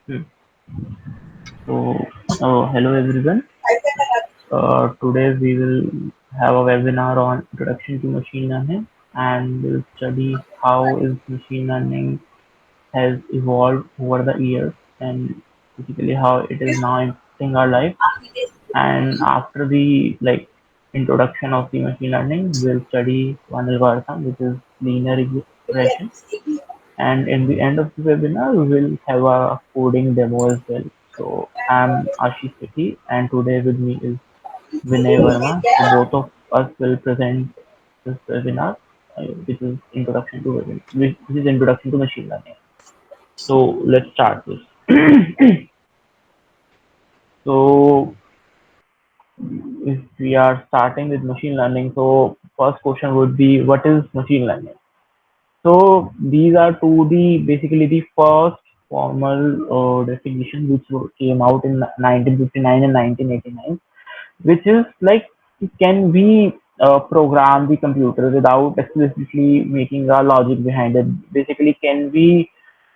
Hmm. So, hello everyone. Today we will have a webinar on Introduction to Machine Learning, and we'll study how is machine learning has evolved over the years, and basically how it is now impacting our life. And after the introduction of the machine learning, we'll study one algorithm which is linear regression. And in the end of the webinar, we will have a coding demo as well. So I'm Ashish Sethi, and today with me is Vinay Verma. So both of us will present this webinar, which is introduction to machine learning. So let's start this. So if we are starting with machine learning, so first question would be, what is machine learning? So these are basically the first formal definition which came out in 1959 and 1989, which is like, can we program the computer without explicitly making a logic behind it? Basically, can we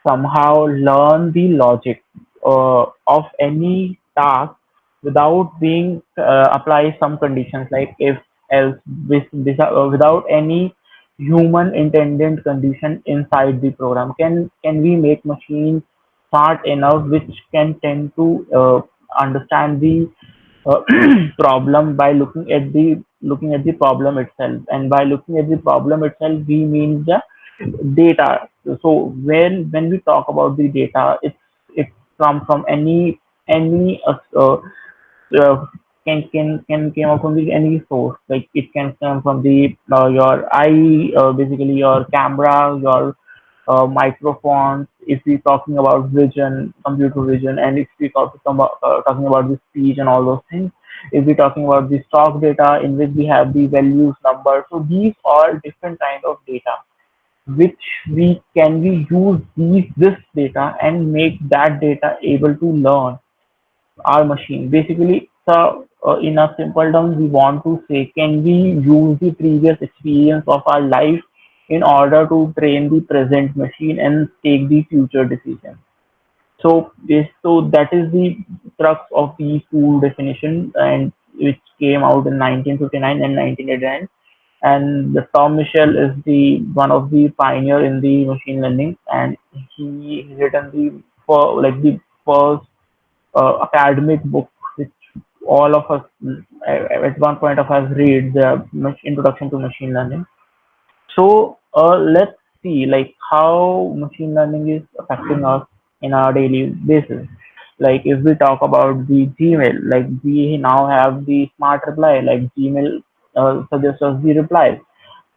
somehow learn the logic of any task without being apply some conditions like if else without any human intended condition inside the program? Can we make machine smart enough which can tend to understand the uh, problem by looking at the problem itself, and by looking at the problem itself we mean the data. So when we talk about the data, it's come from any uh, can came out from the any source. Like it can come from the your eye, basically your camera, your microphones. If we're talking about vision, computer vision, and if we talking about the speech and all those things, if we're talking about the stock data in which we have the values, numbers. So these are different kind of data which we use this data and make that data able to learn our machine. Basically, so in a simple terms, we want to say, can we use the previous experience of our life in order to train the present machine and take the future decision? So that is the crux of these two definitions, and which came out in 1959 and 1989. And the Tom Michel is the one of the pioneer in the machine learning, and he written the first academic book which all of us at one point of us read, the introduction to machine learning. So let's see like how machine learning is affecting us in our daily basis. Like if we talk about the Gmail, like we now have the smart reply, like Gmail suggests us the replies.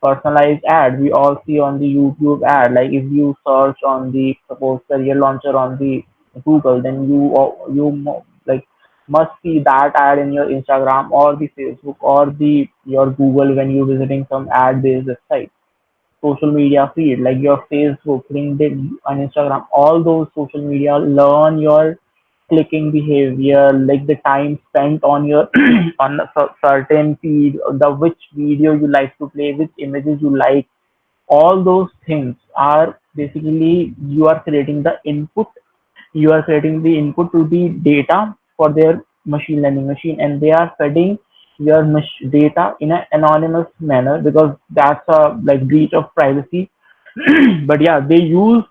Personalized ad we all see on the YouTube ad. Like if you search on the suppose career launcher on the Google, then like must see that ad in your Instagram or the Facebook or the your Google when you're visiting some ad based website. Social media feed like your Facebook, LinkedIn, and Instagram, all those social media learn your clicking behavior, like the time spent on your on a certain feed, the which video you like to play, which images you like. All those things are basically you are creating the input to the data for their machine learning machine, and they are feeding your data in an anonymous manner because that's a like breach of privacy. But yeah, they use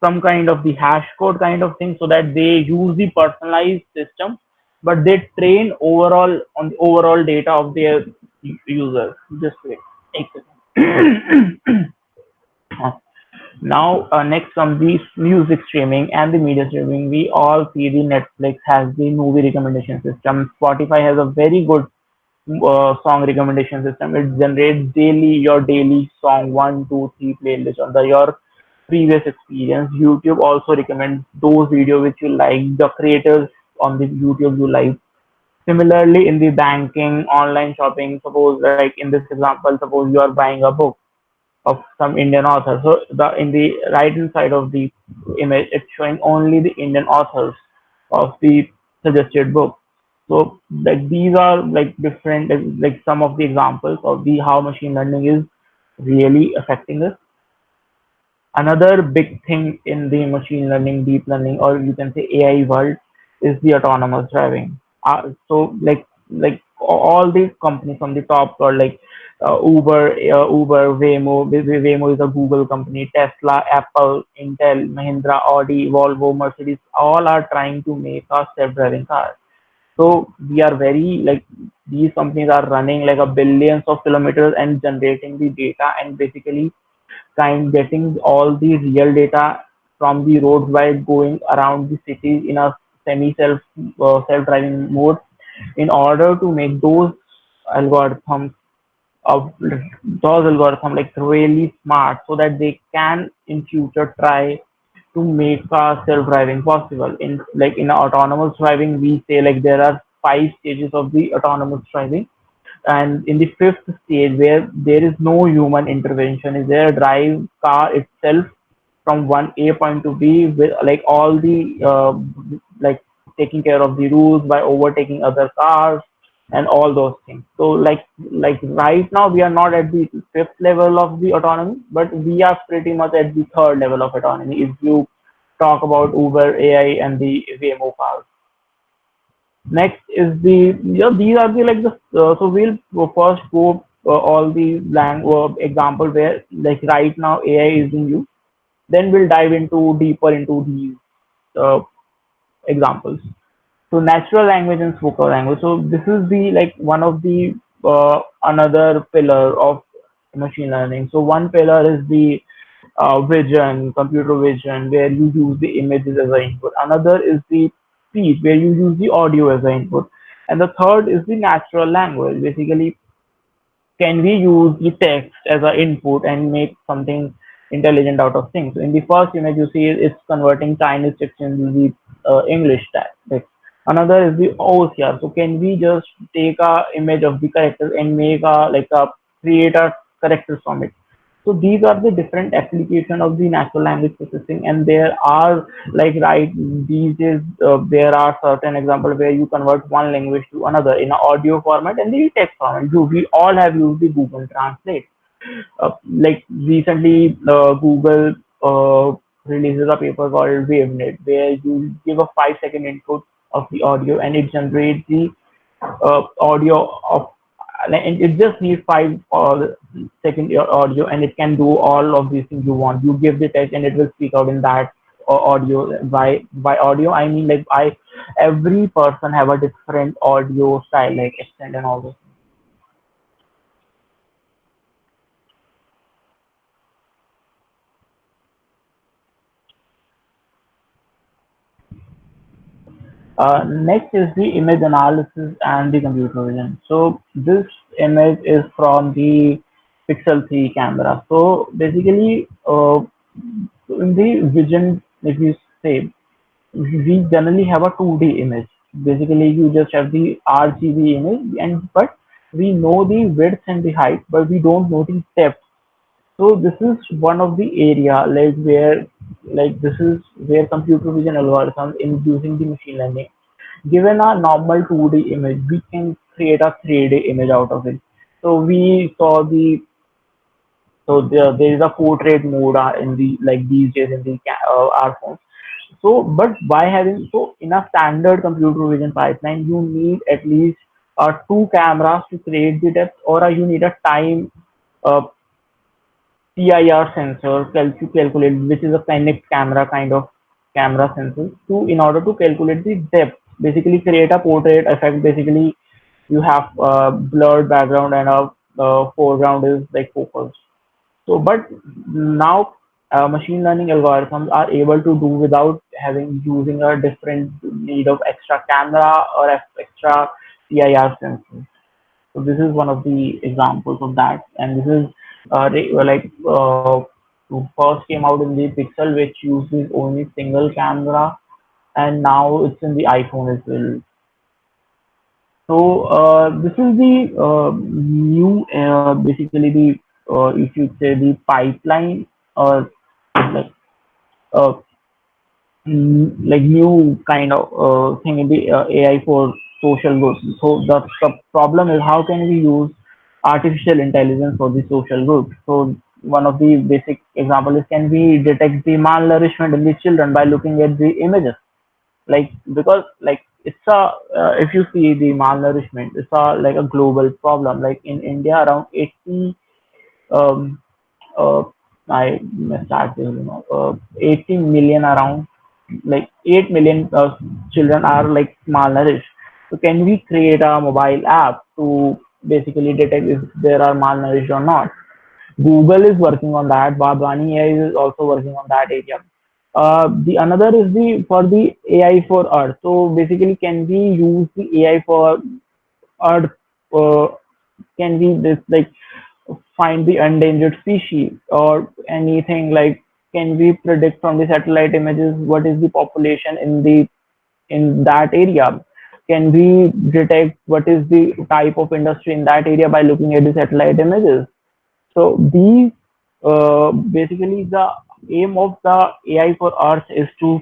some kind of the hash code kind of thing so that they use the personalized system, but they train overall on the overall data of their users. Just wait, take a second. Now, next comes the music streaming and the media streaming. We all see the Netflix has the movie recommendation system. Spotify has a very good song recommendation system. It generates your daily song one, two, three playlist on your previous experience. YouTube also recommends those videos which you like, the creators on the YouTube you like. Similarly, in the banking, online shopping, suppose like in this example, suppose you are buying a book of some Indian author. So the in the right hand side of the image, it's showing only the Indian authors of the suggested book. So like these are like different, like some of the examples of the how machine learning is really affecting us. Another big thing in the machine learning, deep learning, or you can say AI world is the autonomous driving. So all these companies from the top or like Uber, Waymo. Waymo is a Google company. Tesla, Apple, Intel, Mahindra, Audi, Volvo, Mercedes, all are trying to make a self-driving car. So we are very like these companies are running like a billions of kilometers and generating the data and basically getting all the real data from the roads by going around the cities in a self-driving mode in order to make algorithms like really smart so that they can in future try to make self-driving possible. In autonomous driving we say like there are 5 stages of the autonomous driving, and in the fifth stage where there is no human intervention is there drive car itself from one A point to B with like all the like taking care of the rules by overtaking other cars and all those things. So like right now we are not at the fifth level of the autonomy, but we are pretty much at the third level of autonomy if you talk about Uber, AI, and the Waymo cars. Next is these are the like the so we'll first go all the example where like right now AI is in use. Then we'll dive into deeper into these uh, examples. So natural language and spoken language. So this is the like one of the another pillar of machine learning. So one pillar is the vision, computer vision, where you use the images as an input. Another is the speech, where you use the audio as an input. And the third is the natural language. Basically, can we use the text as an input and make something intelligent out of things? So in the first image, you see it's converting Chinese text into the English text. Another is the OCR. So can we just take a image of the character and make a create a characters from it? So these are the different application of the natural language processing, and there are like right these days there are certain examples where you convert one language to another in an audio format and the text format. We all have used the Google Translate. Like recently, Google releases a paper called WaveNet, where you give a 5 second input of the audio and it generates the audio of and it just needs 5 second audio and it can do all of these things you want. You give the text and it will speak out in that audio. By audio I mean like I every person have a different audio style like accent and all those. Next is the image analysis and the computer vision. So this image is from the Pixel 3 camera. So basically, in the vision, if you say, we generally have a 2D image. Basically, you just have the RGB image, and but we know the width and the height, but we don't know the depth. So this is one of the area like this is where computer vision algorithm in using the machine learning. Given a normal 2D image, we can create a 3D image out of it. So we saw there is a portrait mode in the like these days in the our phones. So, but by having so in a standard computer vision pipeline, you need at least two cameras to create the depth, or you need a time uh, PIR sensor to calculate, which is a Kinect camera kind of camera sensor, to in order to calculate the depth. Basically, create a portrait effect. Basically, you have blurred background and a foreground is like focused. So, but now machine learning algorithms are able to do without having using a different need of extra camera or extra PIR sensor. So this is one of the examples of that, and this is first came out in the Pixel, which uses only single camera, and now it's in the iPhone as well. So this is the new, basically the if you say the pipeline or like uh, like new kind of thing in the AI for social good. So the problem is how can we use artificial intelligence for the social good? So one of the basic example is, can we detect the malnourishment in the children by looking at the images? Like, because like it's a if you see the malnourishment, it's a like a global problem. Like in India, around 80 um uh, I start this, 80 million, around like 8 million children are like malnourished. So can we create a mobile app to basically detect if they are malnourished or not? Google is working on that. Babani AI is also working on that area. The another is the for the AI for Earth. So basically, can we use the AI for Earth? Uh, can we this like find the endangered species or anything, like, can we predict from the satellite images what is the population in that area? Can we detect what is the type of industry in that area by looking at the satellite images? So these basically the aim of the AI for Earth is to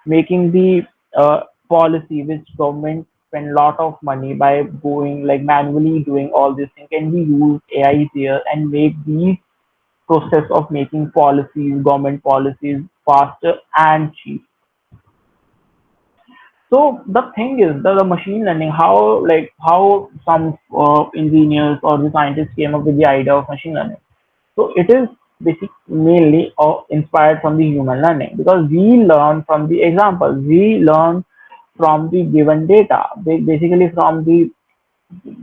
making the policy which government spend a lot of money by going like manually doing all these things. Can we use AI here and make these process of making policies, government policies, faster and cheap? So the thing is the machine learning, how some engineers or the scientists came up with the idea of machine learning. So it is mainly inspired from the human learning, because we learn from the examples, we learn from the given data. Basically from the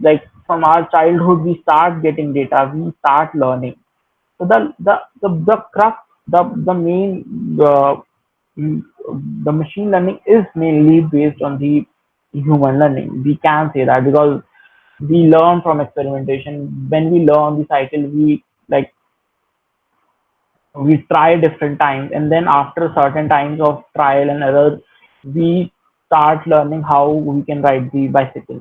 like from our childhood we start getting data, we start learning. So the crux, the main mm, the machine learning is mainly based on the human learning. We can say that because we learn from experimentation. When we learn the cycle, we try different times, and then after certain times of trial and error, we start learning how we can ride the bicycle.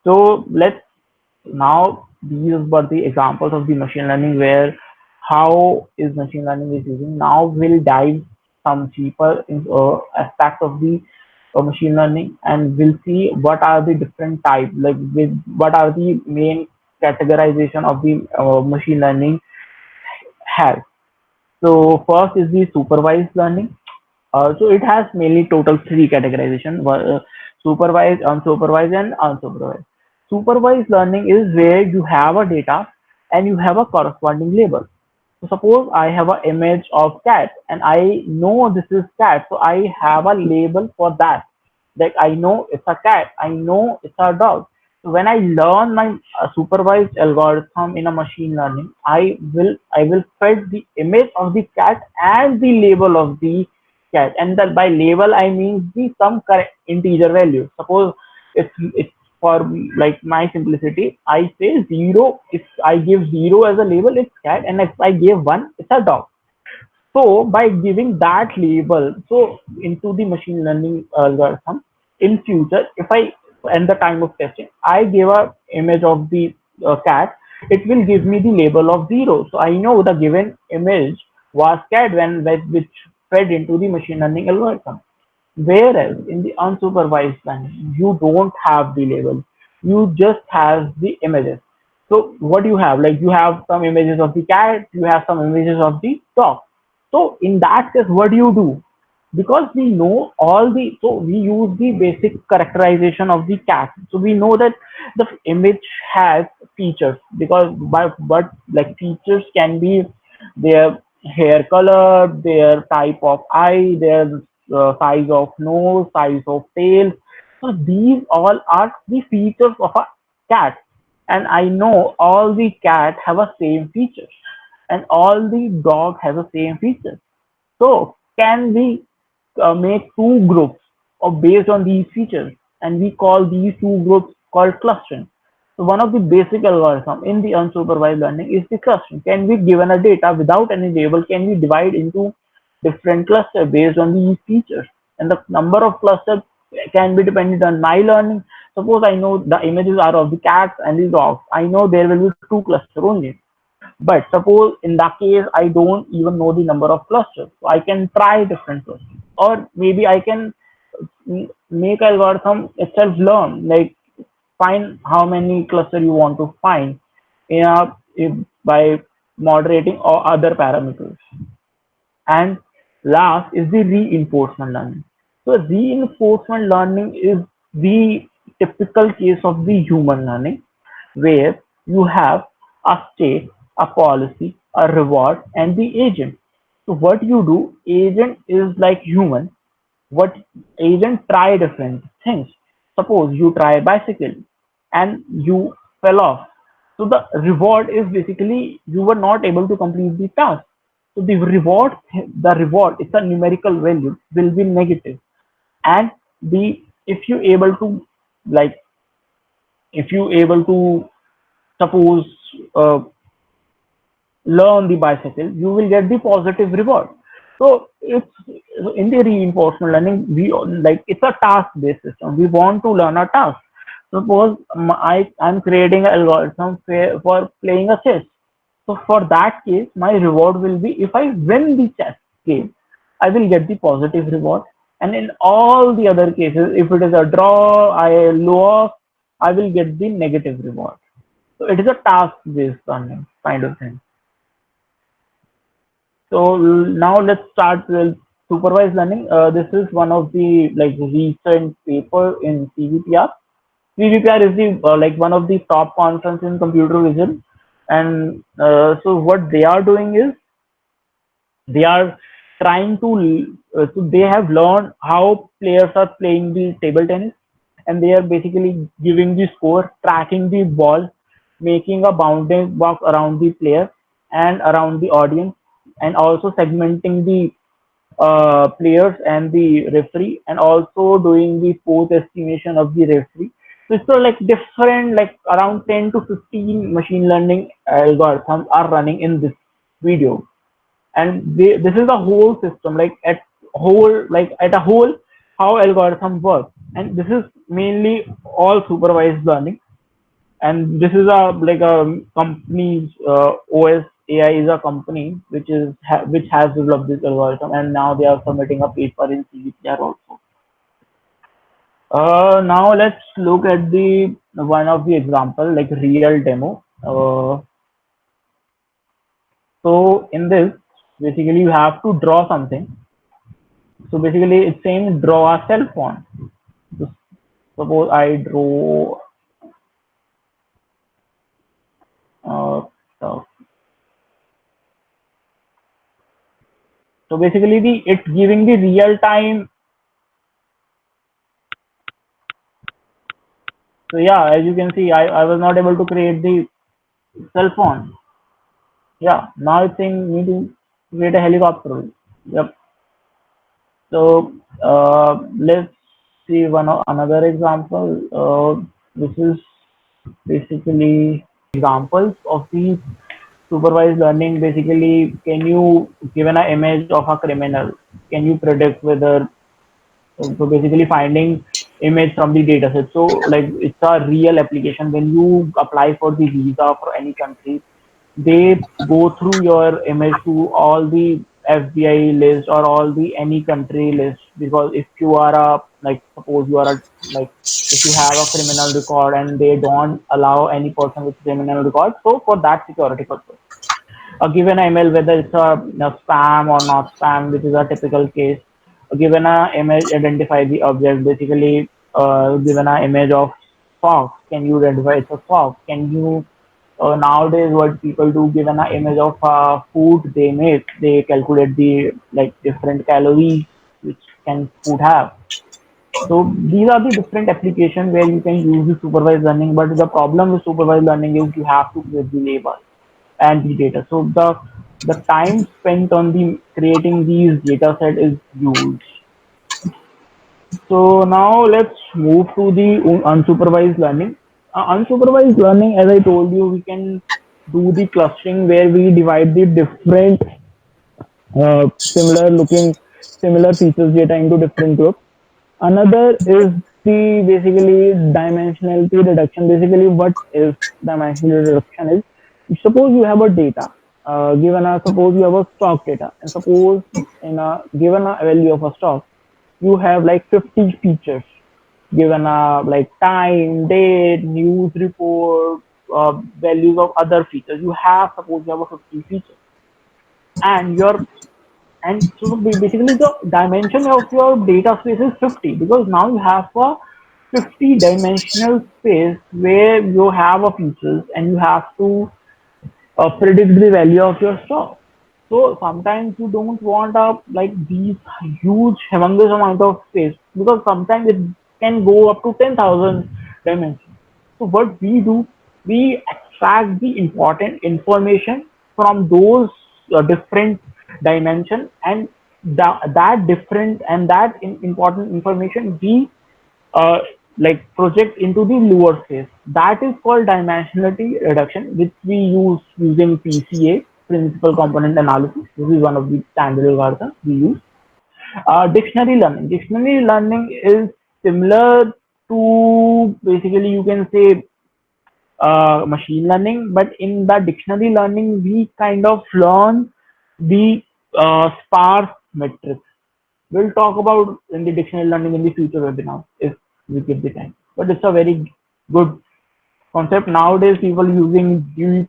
So let's now, these were the examples of the machine learning where how is machine learning is using. Now we'll dive some deeper in aspects of the machine learning, and we'll see what are the different types, like with what are the main categorization of the machine learning has. So first is the supervised learning. So it has mainly total three categorization: supervised, unsupervised, and unsupervised. Supervised learning is where you have a data and you have a corresponding label. So suppose I have an image of cat and I know this is cat, so I have a label for that. Like I know it's a cat, I know it's a dog. So when I learn my supervised algorithm in a machine learning, I will fit the image of the cat and the label of the cat, and that by label I mean the some correct integer value. Suppose it's for like my simplicity, I say zero. If I give zero as a label, it's cat, and if I give one, it's a dog. So by giving that label, so into the machine learning algorithm, in future, if I at the time of testing, I give a image of the cat, it will give me the label of zero. So I know the given image was cat which fed into the machine learning algorithm. Whereas in the unsupervised learning, you don't have the label. You just have the images. So what you have, like you have some images of the cat, you have some images of the dog. So in that case, what do you do? Because we know all the, so we use the basic characterization of the cat. So we know that the image has features, because but like features can be their hair color, their type of eye, their size of nose, size of tail. So these all are the features of a cat, and I know all the cat have a same features, and all the dog has the same features. So can we make two groups of based on these features, and we call these two groups called clustering. So one of the basic algorithm in the unsupervised learning is the clustering. Can we given a data without any label, can we divide into different clusters based on these features, and the number of clusters can be dependent on my learning. Suppose I know the images are of the cats and the dogs, I know there will be two clusters only. But suppose in that case, I don't even know the number of clusters. So I can try different clusters. Or maybe I can make algorithm itself learn, like find how many cluster you want to find. Yeah, if by moderating, or other parameters. And last is the reinforcement learning. So reinforcement learning is the typical case of the human learning, where you have a state, a policy, a reward, and the agent. So what you do, agent is like human. What agent try different things. Suppose you try bicycle and you fell off. So the reward is basically you were not able to complete the task. So the reward, it's a numerical value, will be negative. And the if you able to like if you able to suppose uh, learn the bicycle, you will get the positive reward. So it's in the reinforcement learning, we like it's a task based system. We want to learn a task. Suppose I'm creating an algorithm for playing a chess. So for that case, my reward will be if I win the chess game, I will get the positive reward. And in all the other cases, if it is a draw, I lost, I will get the negative reward. So it is a task based learning kind of thing. So now let's start with supervised learning. This is one of the like recent paper in CVPR. CVPR is the like one of the top conference in computer vision, and so what they are doing is they are trying to so they have learned how players are playing the table tennis, and they are basically giving the score, tracking the ball, making a bounding box around the player and around the audience, and also segmenting the players and the referee, and also doing the fourth estimation of the referee. So it's like different, like around 10 to 15 machine learning algorithms are running in this video. And this is the whole system, like at a whole, how algorithm work. And this is mainly all supervised learning. And this is a like a company's OS AI is a company which has developed this algorithm, and now they are submitting a paper in CVPR also. Now let's look at the one of the example, like real demo. So in this, basically you have to draw something. So basically it's saying draw a cell phone. So suppose I draw uh, so so basically the it's giving the real time. So yeah, as you can see, I was not able to create the cell phone. Yeah, now it's saying me to create a helicopter. Yep. So let's see another example. This is basically examples of the supervised learning. Basically, can you given an image of a criminal, can you predict whether so basically finding image from the data set. So like it's a real application. When you apply for the visa for any country, they go through your image to all the FBI list or all the any country list, because if you are a like suppose you are a like if you have a criminal record and they don't allow any person with criminal record, so for that security purpose given an email, whether it's a spam or not spam, which is a typical case. Given an image, identify the object. Basically, given an image of fox, can you identify it's a fox? Can you nowadays what people do, given an image of food they make, they calculate the like different calories which can food have. So these are the different applications where you can use the supervised learning. But the problem with supervised learning is you have to create the label and the data. So the time spent on the creating these data set is huge. So now let's move to the unsupervised learning. Unsupervised learning, as I told you, we can do the clustering where we divide the different similar looking similar features data into different groups. Another is the basically dimensionality reduction. Basically, what is dimensionality reduction is, suppose you have a data, suppose you have a stock data, and suppose in a given a value of a stock, you have like 50 features, given a like time, date, news report. values of other features. You have, suppose you have a 50 feature, and your and so basically the dimension of your data space is 50, because now you have a 50 dimensional space where you have a features and you have to predict the value of your stock. So sometimes you don't want a like these huge humongous amount of space, because sometimes it can go up to 10,000 dimensions. So what we do, we extract the important information from those different dimension, and that different and that important information we uh, like project into the lower space. That is called dimensionality reduction, which we use using PCA, principal component analysis. This is one of the standard algorithms we use. Dictionary learning. Dictionary learning is similar to, basically you can say, machine learning, but in the dictionary learning we kind of learn the sparse metrics. We'll talk about in the dictionary learning in the future webinar if we get the time. But it's a very good concept. Nowadays, people using deep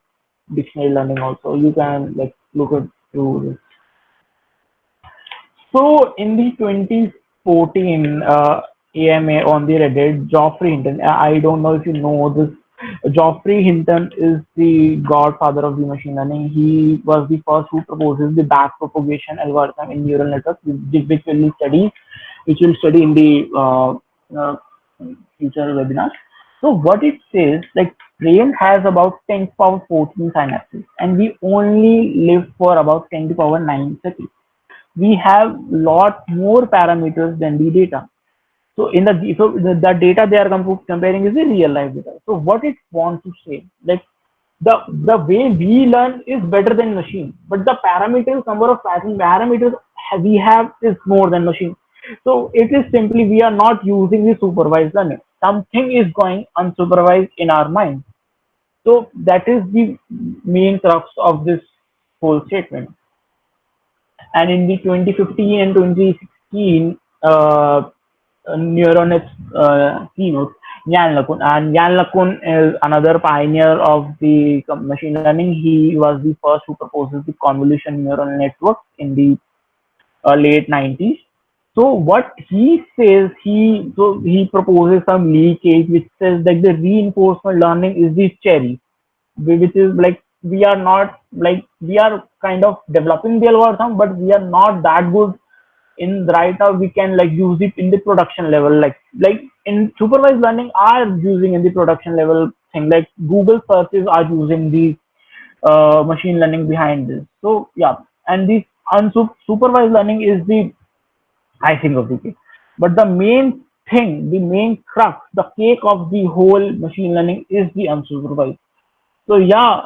dictionary learning also. You can like look at through this. So in the 2014 AMA on the Reddit, Geoffrey Hinton, I don't know if you know this. Geoffrey Hinton is the godfather of the machine learning. He was the first who proposes the backpropagation algorithm in neural networks, which will study in the future webinars. So what it says, like brain has about 10 to power 14 synapses, and we only live for about 10 to power 9 seconds. We have lot more parameters than the data. So in the data they are comparing is the real life data. So what it wants to say, like the way we learn is better than machine, but the parameters, number of parameters we have is more than machine. So it is simply we are not using the supervised learning. Something is going unsupervised in our mind. So that is the main crux of this whole statement. And in the 2015 and 2016 Neuronets keynote, Jan LeCun. And Jan LeCun is another pioneer of the machine learning. He was the first who proposes the convolution neural network in the late 90s. So what he says, he proposes some leakage which says that the reinforcement learning is the cherry, which is like we are not like we are kind of developing the algorithm, but we are not that good in right now. We can like use it in the production level, like in supervised learning are using in the production level thing, like Google searches are using the machine learning behind this. So yeah, and this unsupervised learning is the icing of the cake. But the main thing, the main crux, the cake of the whole machine learning is the unsupervised. So yeah,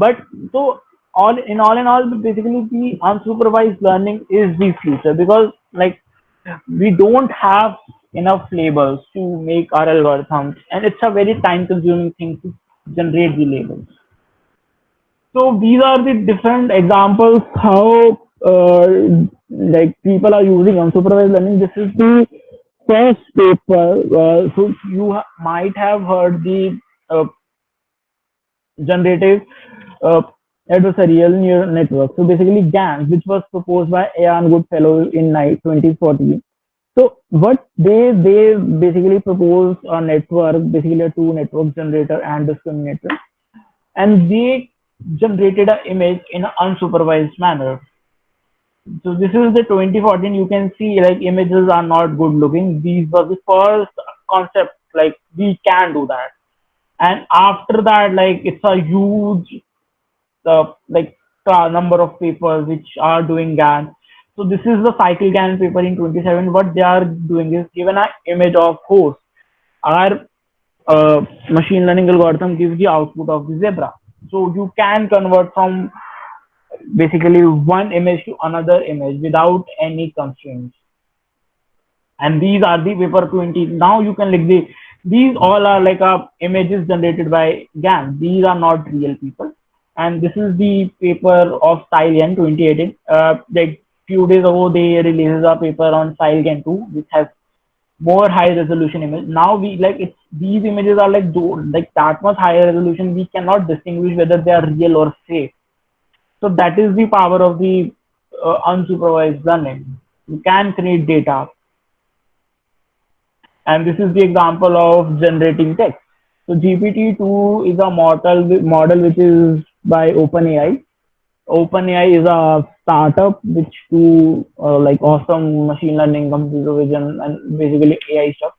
but so all in all, basically the unsupervised learning is the future, because like we don't have enough labels to make our algorithms, and it's a very time consuming thing to generate the labels. So these are the different examples how like people are using unsupervised learning. This is the first paper. So you might have heard the uh, generative uh, adversarial neural network. So basically GANs, which was proposed by Ian Goodfellow in 2014. So what they basically propose a network, basically a two network generator and discriminator, and they generated an image in an unsupervised manner. So this is the 2014. You can see like images are not good looking. These were the first concept like we can do that, and after that like it's a huge like number of papers which are doing GAN. So this is the cycle GAN paper in 27. What they are doing is given an image of horse, our machine learning algorithm gives the output of the zebra. So you can convert from basically one image to another image without any constraints. And these are the paper 20. Now you can like these all are like images generated by GAN. These are not real people. And this is the paper of StyleGAN 2018. Like few days ago they released a paper on StyleGAN 2, which has more high resolution image. Now we like it's These images are like that much higher resolution, we cannot distinguish whether they are real or fake. So that is the power of the unsupervised learning. You can create data, and this is the example of generating text. So GPT-2 is a model which is by OpenAI. OpenAI is a startup which do like awesome machine learning, computer vision, and basically AI stuff.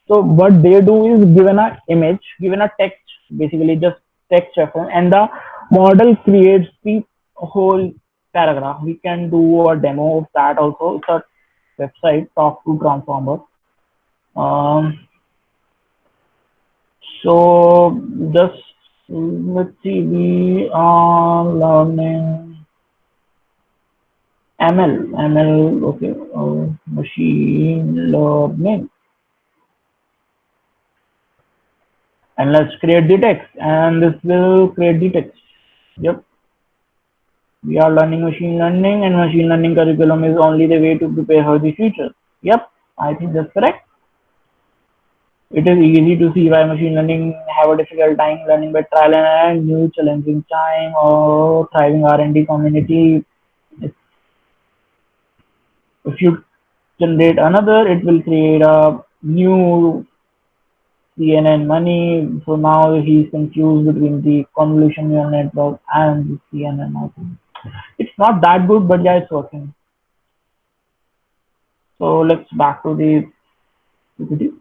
So what they do is given a image, given a text, basically just text reference, and the model creates the whole paragraph. We can do a demo of that also. It's a website, Talk to Transformer. Um, so just let's see, we are learning ML, okay, machine learning, and let's create the text, and this will create the text. Yep, we are learning machine learning, and machine learning curriculum is only the way to prepare for the future. Yep, I think that's correct. It is easy to see why machine learning have a difficult time learning by trial and error, new challenging time, or thriving R&D community. If you generate another, it will create a new CNN money. So now he's confused between the convolution neural network and the CNN. I think it's not that good, but yeah, it's working. So let's back to the PPT.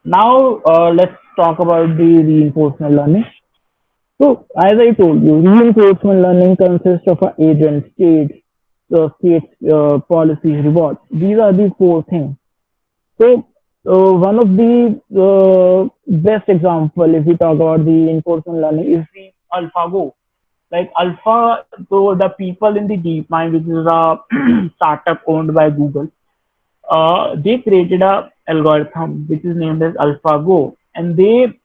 Now let's talk about the reinforcement learning. So as I told you, reinforcement learning consists of an agent, states, policies, rewards. These are the four things. So one of the best example, if we talk about the reinforcement learning, is the AlphaGo. Like Alpha, so the people in the DeepMind, which is a startup owned by Google, they created a algorithm which is named as AlphaGo, and they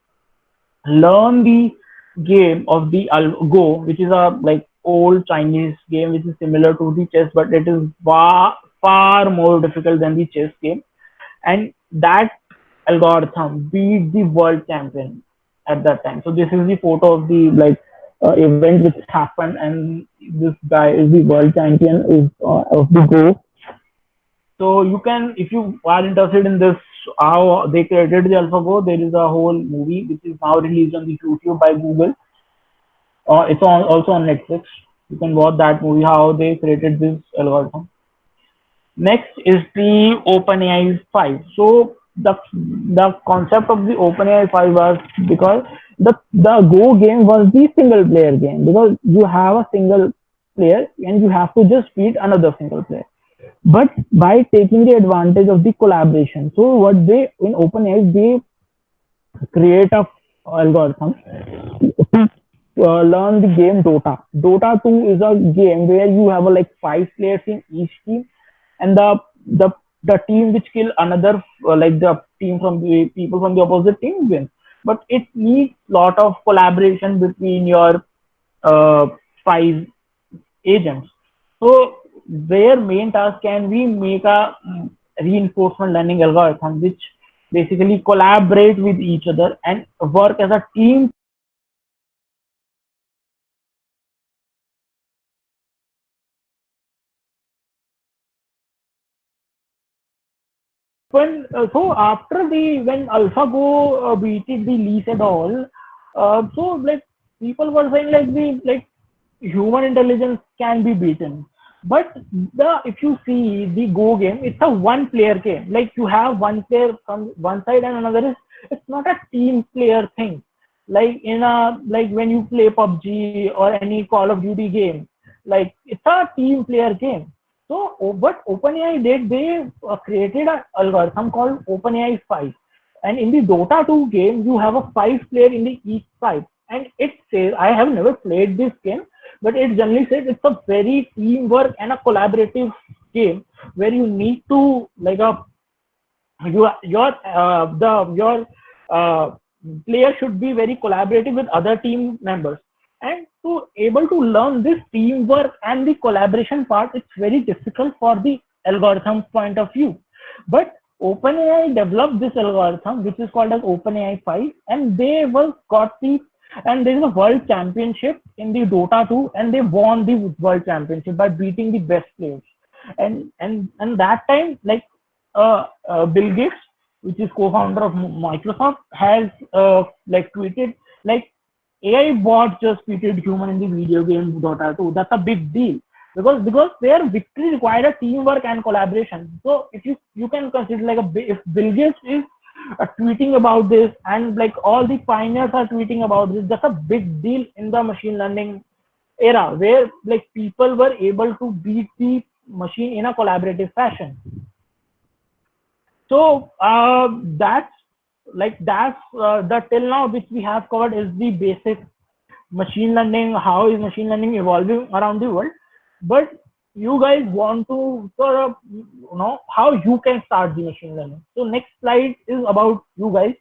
learn the game of the Go, which is a like old Chinese game which is similar to the chess, but it is far more difficult than the chess game. And that algorithm beat the world champion at that time. So this is the photo of the event which happened, and this guy is the world champion of the Go. So you can, if you are interested in this, how they created the AlphaGo, there is a whole movie which is now released on the YouTube by Google. It's also on Netflix. You can watch that movie, how they created this algorithm. Next is the OpenAI 5. So the concept of the OpenAI 5 was because the Go game was the single player game, because you have a single player and you have to just beat another single player, but by taking the advantage of the collaboration. So what they in OpenAI, they create a algorithm to learn the game Dota. Dota 2 is a game where you have like 5 players in each team, and the the team which kill another like the team from the people from the opposite team wins. But it needs lot of collaboration between your 5 agents. So their main task, can we make a reinforcement learning algorithm which basically collaborate with each other and work as a team. So after the when AlphaGo beat the lease and all, so like people were saying like the like human intelligence can be beaten. But the if you see the Go game, it's a one player game. Like you have one player from one side and another is, it's not a team player thing. Like in a like when you play PUBG or any Call of Duty game, like it's a team player game. So what OpenAI did, they created an algorithm called OpenAI 5. And in the Dota 2 game, you have a 5 player in the each side. And it says, I have never played this game, but it generally says it's a very teamwork and a collaborative game where you need to like a your uh, player should be very collaborative with other team members, and to able to learn this teamwork and the collaboration part, it's very difficult for the algorithm point of view. But OpenAI developed this algorithm, which is called as OpenAI 5, and they was got the and there is a world championship in the Dota 2, and they won the world championship by beating the best players. And that time, like Bill Gates, which is co-founder of Microsoft, has like tweeted like AI bot just beated human in the video game Dota 2. That's a big deal because their victory required a teamwork and collaboration. So if you can consider like if Bill Gates is tweeting about this and like all the pioneers are tweeting about this, that's a big deal in the machine learning era where like people were able to beat the machine in a collaborative fashion. So that's the till now which we have covered is the basic machine learning, how is machine learning evolving around the world. But you guys want to sort of know how you can start the machine learning. So next slide is about you guys.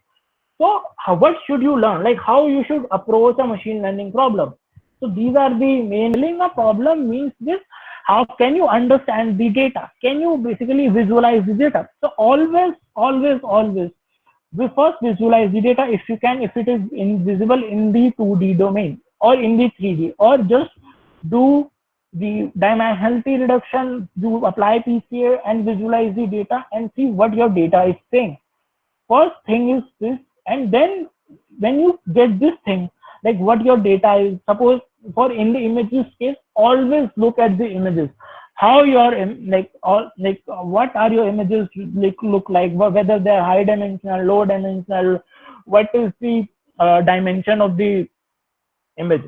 So what should you learn? Like how you should approach a machine learning problem. So these are the main. Modeling a problem means this. How can you understand the data? Can you basically visualize the data? So always, we first visualize the data if you can, if it is invisible in the 2D domain or in the 3D, or just do the dimensionality reduction, you apply PCA and visualize the data and see what your data is saying. First thing is this, and then when you get this thing, like what your data is, suppose for in the images case, always look at the images, how your like all like what are your images like look like, whether they're high dimensional, low dimensional, what is the dimension of the image,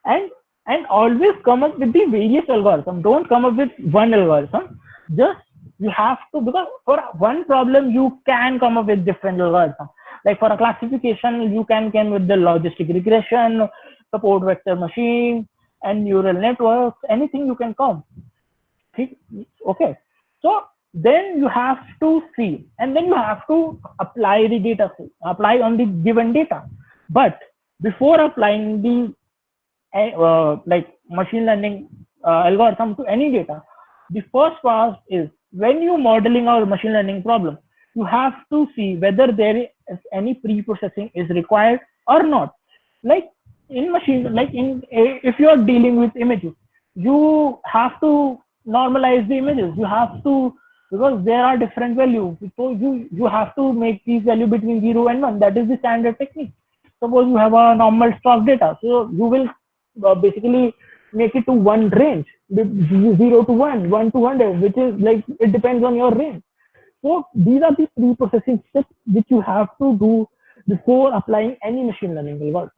and and always come up with the various algorithm. Don't come up with one algorithm. Just you have to, because for one problem you can come up with different algorithm. Like for a classification you can come with the logistic regression, support vector machine, and neural networks, anything you can come. Okay, so then you have to see, and then you have to apply the data, apply on the given data. But before applying the like machine learning algorithm to any data, the first part is when you modeling our machine learning problem, you have to see whether there is any pre-processing is required or not. Like in machine, like in if you are dealing with images, you have to normalize the images. You have to, because there are different values. So you have to make these value between 0 and 1. That is the standard technique. Suppose you have a normal stock data, so you will basically make it to one range, 0 to 1, 1 to 100, which is like it depends on your range. So these are the pre-processing steps which you have to do before applying any machine learning algorithm.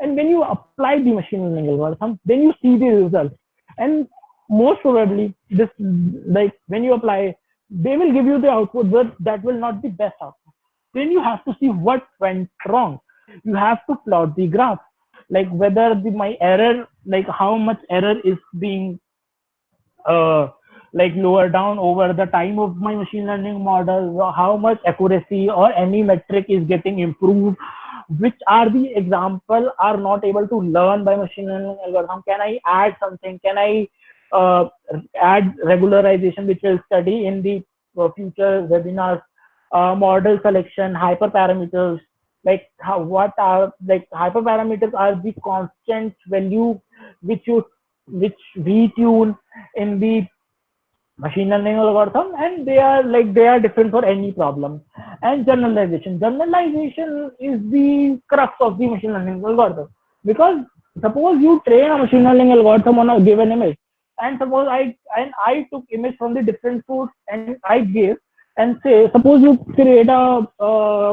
And when you apply the machine learning algorithm, then you see the results. And most probably, this like when you apply, they will give you the output, but that will not be best output. Then you have to see what went wrong. You have to plot the graph, like whether my error, like how much error is being uh, like lower down over the time of my machine learning model, or how much accuracy or any metric is getting improved, which are the example are not able to learn by machine learning algorithm. Can I add something? Can I uh, add regularization, which we'll study in the future webinars, model selection, hyperparameters, like how, what are like hyperparameters are the constant value which you which we tune in the machine learning algorithm, and they are different for any problem. And generalization is the crux of the machine learning algorithm, because suppose you train a machine learning algorithm on a given image, and suppose I took image from the different foods and I gave, and say suppose you create a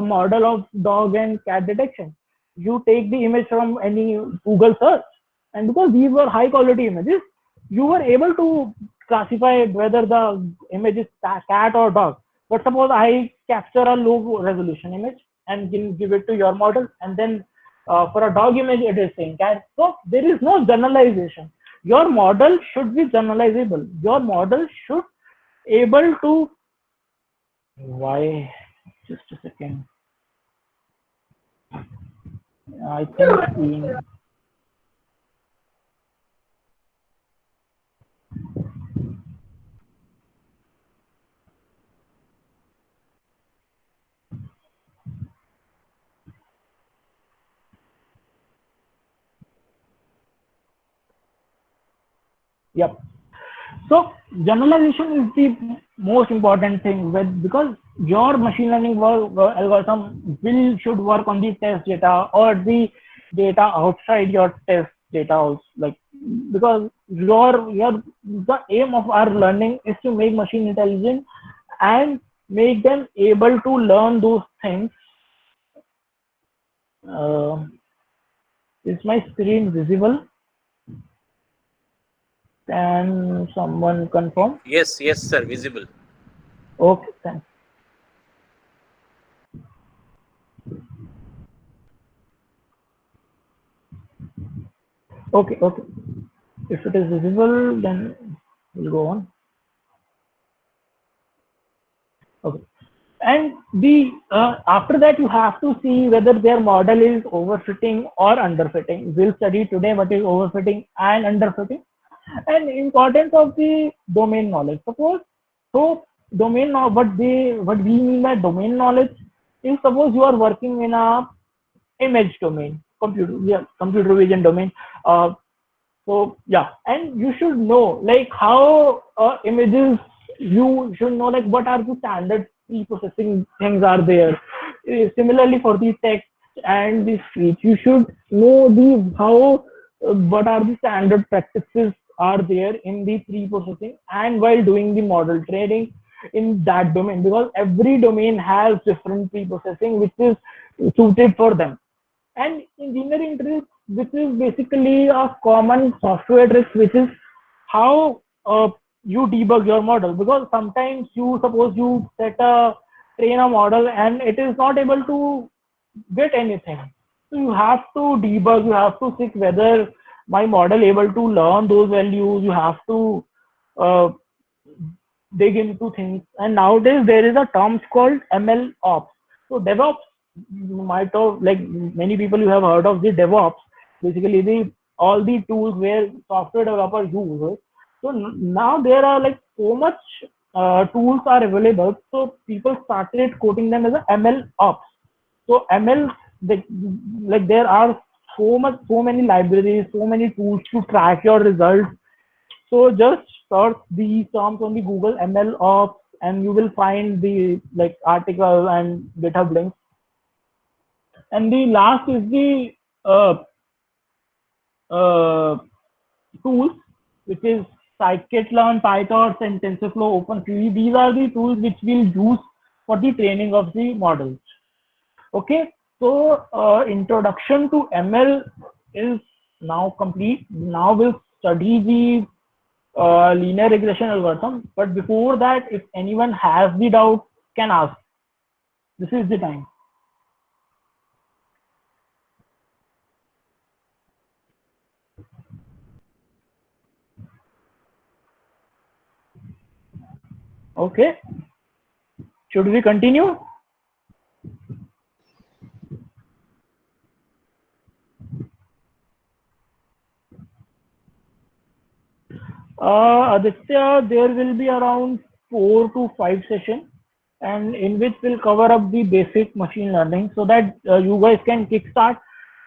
model of dog and cat detection. You take the image from any Google search, and because these were high quality images, you were able to classify whether the image is cat or dog. But suppose I capture a low resolution image and give it to your model, and then for a dog image it is saying cat. So there is no generalization. Your model should be generalizable. Your model should able to, why, just a second, I think Yep. So generalization is the most important thing because your machine learning algorithm will should work on the test data or the data outside your test data also, like, because your the aim of our learning is to make machine intelligent and make them able to learn those things. uh, is my screen visible? Can someone confirm? Yes, yes, sir, visible. Okay, thanks. Okay, okay. If it is visible, then we'll go on. Okay. And the after that, you have to see whether their model is overfitting or underfitting. We'll study today what is overfitting and underfitting, and importance of the domain knowledge. Suppose so domain now what we mean by domain knowledge is, suppose you are working in a image domain, computer vision domain. Uh, So yeah, and you should know like how images. You should know like what are the standard pre-processing things are there. Similarly for the text and the speech, you should know the how what are the standard practices are there in the pre-processing and while doing the model training in that domain, because every domain has different pre-processing which is suited for them. And engineering risk, which is basically a common software risk, which is how you debug your model. Because sometimes you suppose you train a model and it is not able to get anything. So you have to debug, you have to check whether my model able to learn those values. You have to uh, dig into things. And nowadays there is a term called ML ops. So DevOps, you might have like many people you have heard of the DevOps. Basically, the all the tools where software developers use. So now there are like so much tools are available. So people started quoting them as a ML ops. So ML, the, like there are so many libraries, so many tools to track your results. So just search these terms on the Google ML ops and you will find the like article and GitHub links. And the last is the uh, uh, tools, which is scikit-learn, PyTorch, and TensorFlow, OpenCV. These are the tools which we'll use for the training of the models. Okay, so introduction to ML is now complete. Now we'll study the linear regression algorithm. But before that, if anyone has the doubt, can ask. This is the time. Okay, should we continue? Aditya, there will be around 4 to 5 sessions, and in which we'll cover up the basic machine learning so that you guys can kickstart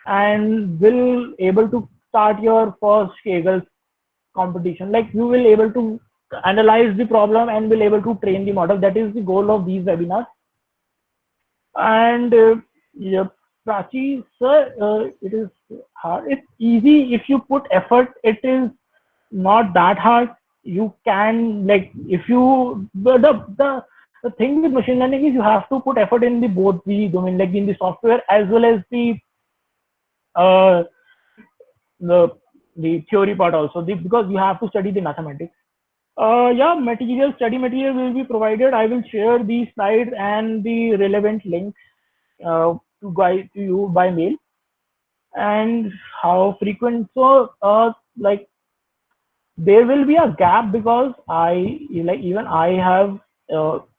and will able to start your first Kaggle competition. Like you will able to analyze the problem and will able to train the model. That is the goal of these webinars. And yeah, Prachi, sir, it is hard. It's easy if you put effort. It is not that hard. You can like if you the thing with machine learning is you have to put effort in the both the domain, like in the software as well as uh, the the theory part also. Because you have to study the mathematics. Yeah, study material will be provided. I will share the slides and the relevant links to guide to you by mail. And how frequent? So, like there will be a gap because even I have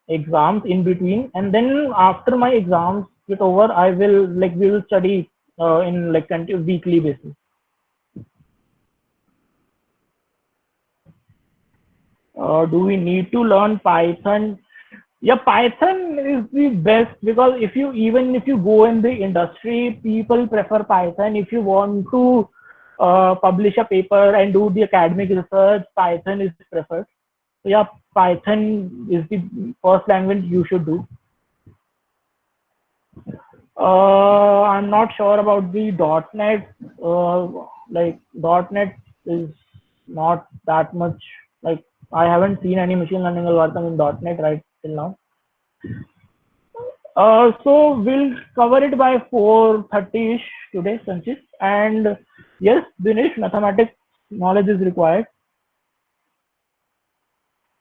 exams in between, and then after my exams get over, I will like we will study in like weekly basis. Do we need to learn Python? Yeah, Python is the best because if you go in the industry, people prefer Python. If you want to publish a paper and do the academic research, Python is preferred. So yeah, Python is the first language you should do. I'm not sure about the .NET. Like .NET is not that much. Like I haven't seen any machine learning algorithm in .NET right till now. So we'll cover it by 4:30ish today, Sanchit. And yes, Dinesh, mathematics knowledge is required.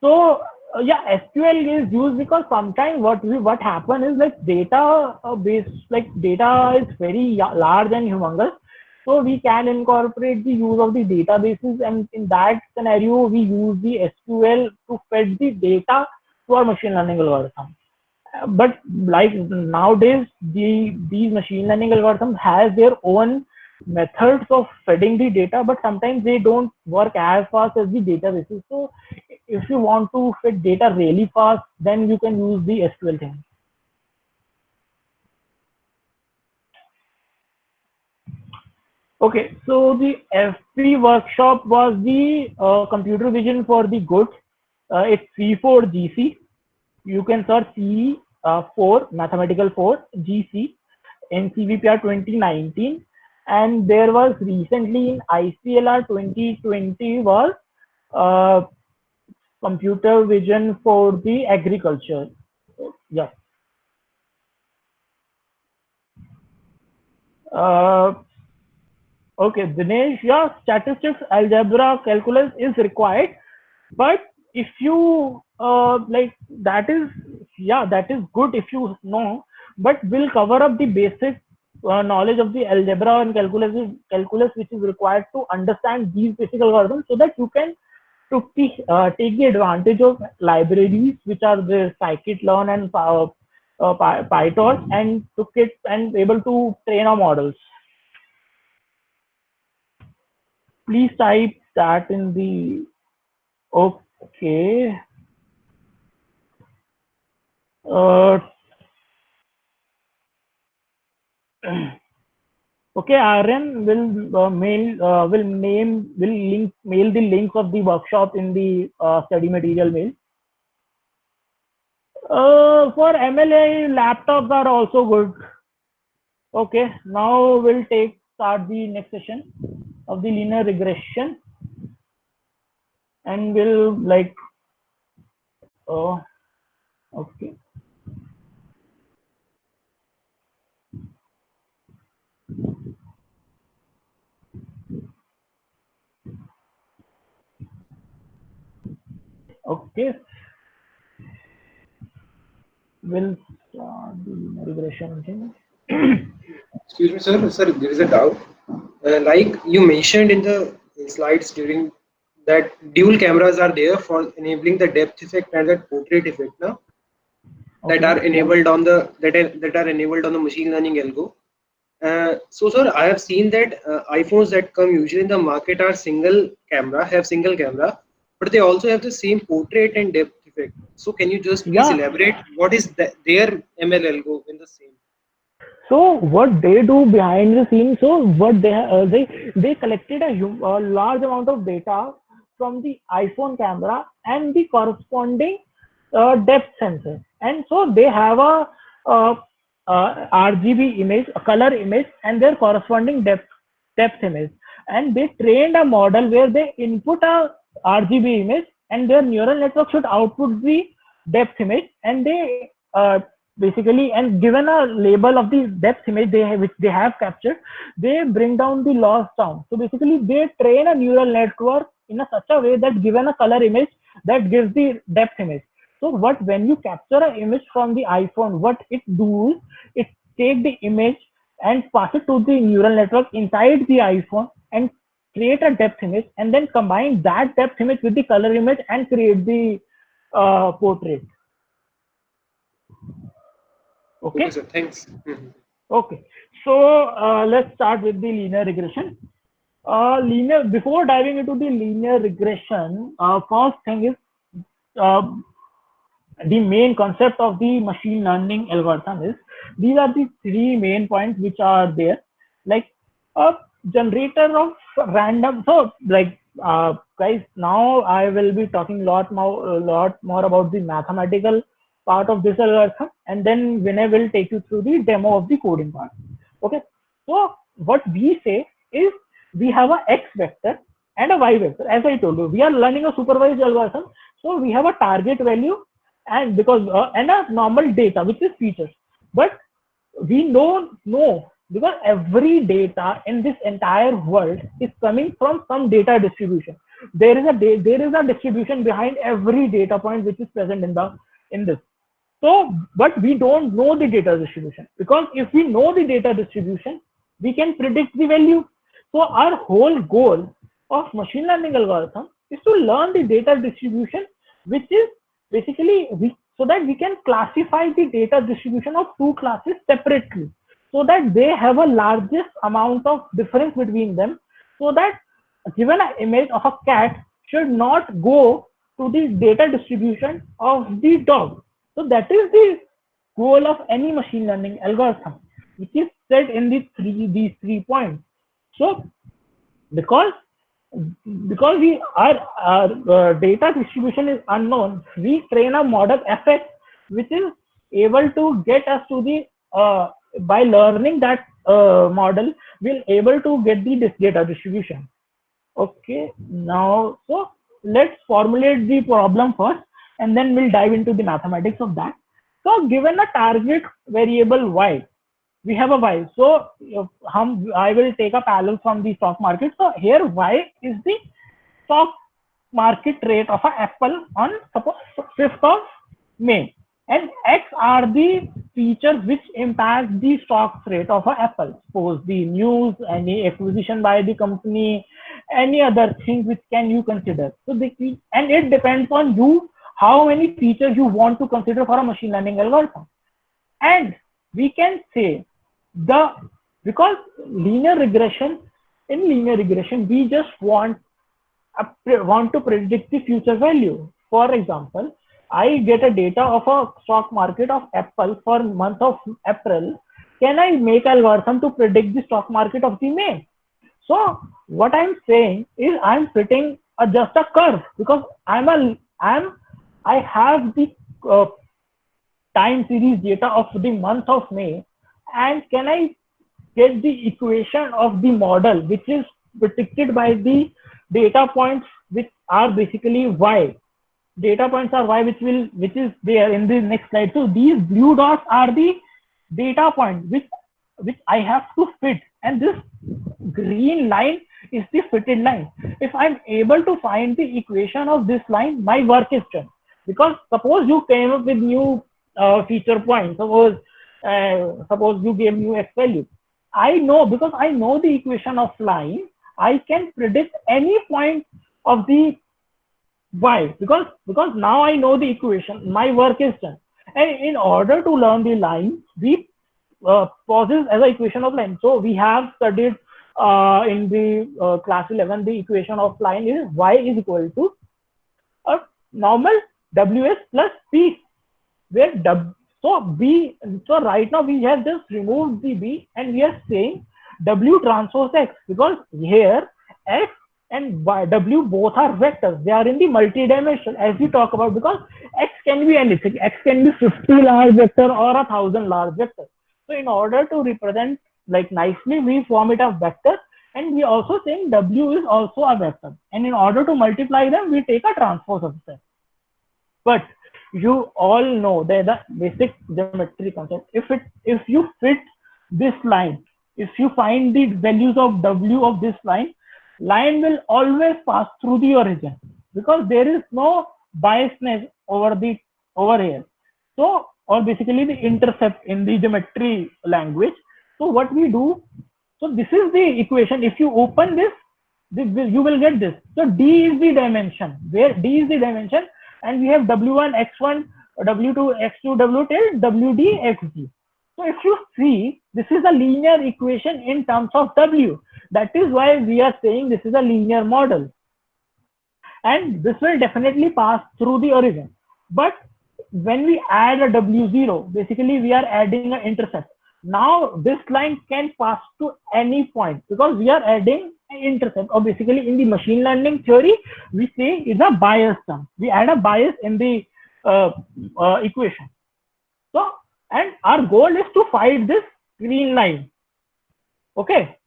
So yeah, SQL is used because sometimes what happen is like data base, like data is very large and humongous. So we can incorporate the use of the databases, and in that scenario, we use the SQL to fetch the data to our machine learning algorithm. But like nowadays, these machine learning algorithms has their own methods of feeding the data, but sometimes they don't work as fast as the databases. So if you want to fit data really fast, then you can use the SQL thing. Okay, so the FP workshop was the computer vision for the good. It's C4GC. You can search C4 mathematical 4 GC in CVPR 2019, and there was recently in ICLR 2020 was uh, computer vision for the agriculture. Yeah. Uh, okay, Dinesh, yeah, statistics, algebra, calculus is required, but if you like that is, yeah, that is good if you know, but we'll cover up the basic knowledge of the algebra and calculus which is required to understand these basic algorithms, so that you can take the advantage of libraries which are the scikit-learn and PyTorch, and took it and able to train our models. Please type that in the, okay. Okay, Aryan mail the links of the workshop in the study material mail. For MLA, laptops are also good. Okay, now we'll start the next session of the linear regression, and we'll like, okay. Okay, we'll start the linear regression thing. Excuse me, sir. Sir, there is a doubt. Like you mentioned in the slides during that dual cameras are there for enabling the depth effect and the portrait effect, now that Okay, are yeah. enabled on the that are enabled on the machine learning algo. So, sir, I have seen that iPhones that come usually in the market are have single camera, but they also have the same portrait and depth effect. So, can you just please Yeah. elaborate what is their ML algo in the same? So what they do behind the scenes, so what they collected a large amount of data from the iPhone camera and the corresponding depth sensor, and so they have uh, RGB image, a color image, and their corresponding depth image, and they trained a model where they input a RGB image, and their neural network should output the depth image, and they basically, and given a label of the depth image which they have captured, they bring down the loss down. So basically they train a neural network in such a way that given a color image, that gives the depth image. So what, when you capture an image from the iPhone, what it does, it take the image and pass it to the neural network inside the iPhone and create a depth image, and then combine that depth image with the color image and create the portrait. Okay, Okay. sir. Thanks. Mhm. Okay, so let's start with the linear regression. Before diving into the linear regression, first thing is uh, the main concept of the machine learning algorithm is, these are the three main points which are there. Like generator of random. So like guys, now I will be talking a lot more about the mathematical part of this algorithm, and then Vinay will take you through the demo of the coding part. Okay. So what we say is we have a x vector and a y vector. As I told you, we are learning a supervised algorithm. So we have a target value and because and a normal data which is features. But we don't know because every data in this entire world is coming from some data distribution. There is a distribution behind every data point which is present in this. So, but we don't know the data distribution, because if we know the data distribution, we can predict the value. So our whole goal of machine learning algorithm is to learn the data distribution, which is basically so that we can classify the data distribution of two classes separately, so that they have a largest amount of difference between them, so that given an image of a cat should not go to the data distribution of the dog. So that is the goal of any machine learning algorithm, which is set in these 3 points. So because our data distribution is unknown, we train a model fx which is able to get us to the by learning that model, we'll able to get this data distribution. Okay, now so let's formulate the problem first, and then we'll dive into the mathematics of that. So given a target variable y, we have a y. So I will take a parallel from the stock market. So here y is the stock market rate of an apple on suppose 5th of May, and x are the features which impact the stock rate of an apple. Suppose the news, any acquisition by the company, any other thing which can you consider. So and it depends on you how many features you want to consider for a machine learning algorithm. And we can say because in linear regression we just want to predict the future value. For example, I get a data of a stock market of Apple for month of April. Can I make algorithm to predict the stock market of the May? So what I'm saying is I'm fitting just a curve, because I have the time series data of the month of May, and can I get the equation of the model which is predicted by the data points which are basically y. Data points are y, which is there in the next slide. So these blue dots are the data points which I have to fit, and this green line is the fitted line. If I'm able to find the equation of this line, my work is done. Because suppose you came up with new feature points, suppose you gave new x value. I know, because I know the equation of line, I can predict any point of the y, because now I know the equation, my work is done. And in order to learn the line, we possess as an equation of line. So we have studied in the class 11, the equation of line is y is equal to a normal ws plus b, where so right now we have just removed the b and we are saying w transpose x, because here x and y, w both are vectors. They are in the multi-dimensional, as we talk about, because x can be anything. X can be 50 large vector or 1,000 large vector. So in order to represent like nicely, we form it a vector, and we also saying w is also a vector. And in order to multiply them, we take a transpose of them. But you all know the basic geometry concept. If you fit this line, if you find the values of w of this line will always pass through the origin, because there is no biasness over here. So, or basically the intercept in the geometry language. So what we do, so this is the equation. If you open this, you will get this. So d is the dimension, where d is the dimension, and we have w1 x1, w2 x2, w till wd xd. So if you see, this is a linear equation in terms of w. That is why we are saying this is a linear model, and this will definitely pass through the origin. But when we add a w0, basically we are adding an intercept. Now this line can pass to any point because we are adding an intercept, or basically in the machine learning theory we say it's a bias term. We add a bias in the equation. So, and our goal is to find this green line. Okay,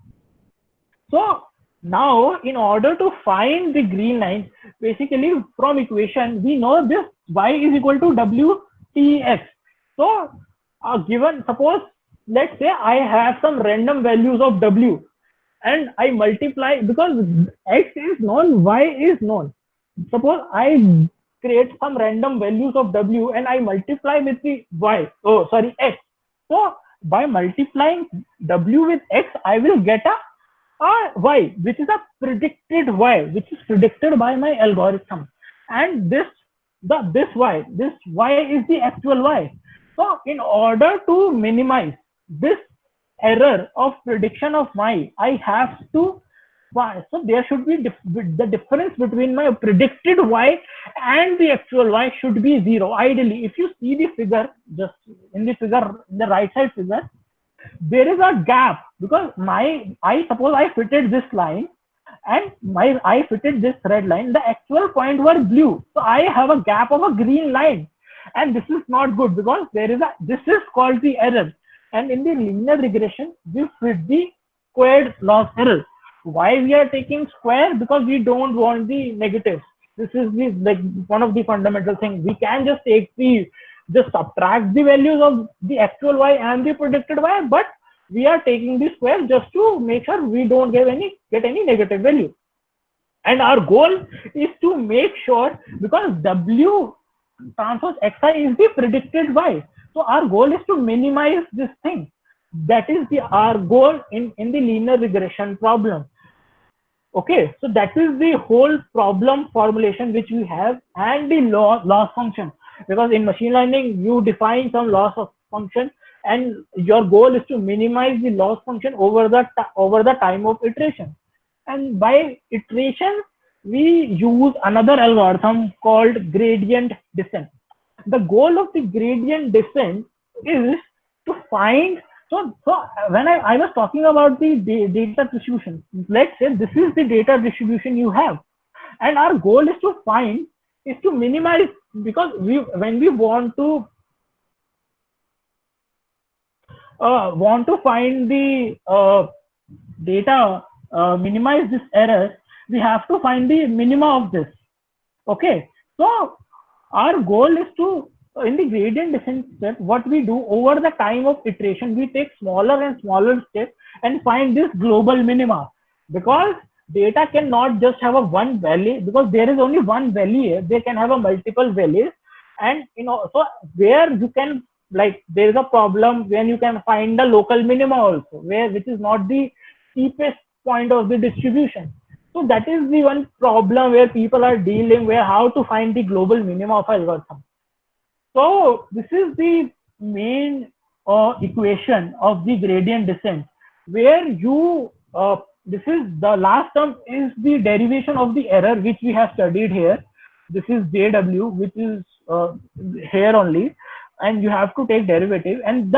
so now in order to find the green line, basically from equation we know this y is equal to wtx. So given, suppose, let's say I have some random values of w and I multiply, because x is known, y is known. Suppose I create some random values of w and I multiply with the y, oh sorry, x. So by multiplying w with x, I will get a y, which is a predicted y, which is predicted by my algorithm. And this y is the actual y. So in order to minimize this error of prediction of y, I have to, so there should be the difference between my predicted y and the actual y should be 0. Ideally, if you see the figure, just in the right side figure, there is a gap because I suppose I fitted this line and I fitted this red line. The actual point were blue, so I have a gap of a green line, and this is not good because this is called the error. And in the linear regression, we fit the squared loss error. Why we are taking square? Because we don't want the negatives. This is one of the fundamental things. We can just subtract the values of the actual y and the predicted y, but we are taking the square just to make sure we don't get any negative value. And our goal is to make sure, because w transpose xi is the predicted y, so our goal is to minimize this thing. That is our goal in the linear regression problem. Okay, so that is the whole problem formulation which we have, and the loss function, because in machine learning you define some loss of function and your goal is to minimize the loss function over the time of iteration. And by iteration we use another algorithm called gradient descent. The goal of the gradient descent is to find, so when I was talking about the data distribution, let's say this is the data distribution you have, and our goal is to minimize, because when we want to find the data, minimize this error, we have to find the minima of this. Okay, so our goal is to, in the gradient descent step, what we do over the time of iteration, we take smaller and smaller steps and find this global minima, because data cannot just have a one value, because there is only one value. They can have a multiple values, and so where you can, like, there is a problem when you can find the local minima also, which is not the steepest point of the distribution. So that is the one problem where people are dealing, where how to find the global minima of algorithm. So this is the main equation of the gradient descent, where this is the last term is the derivation of the error which we have studied here. This is JW, which is here only, and you have to take derivative, and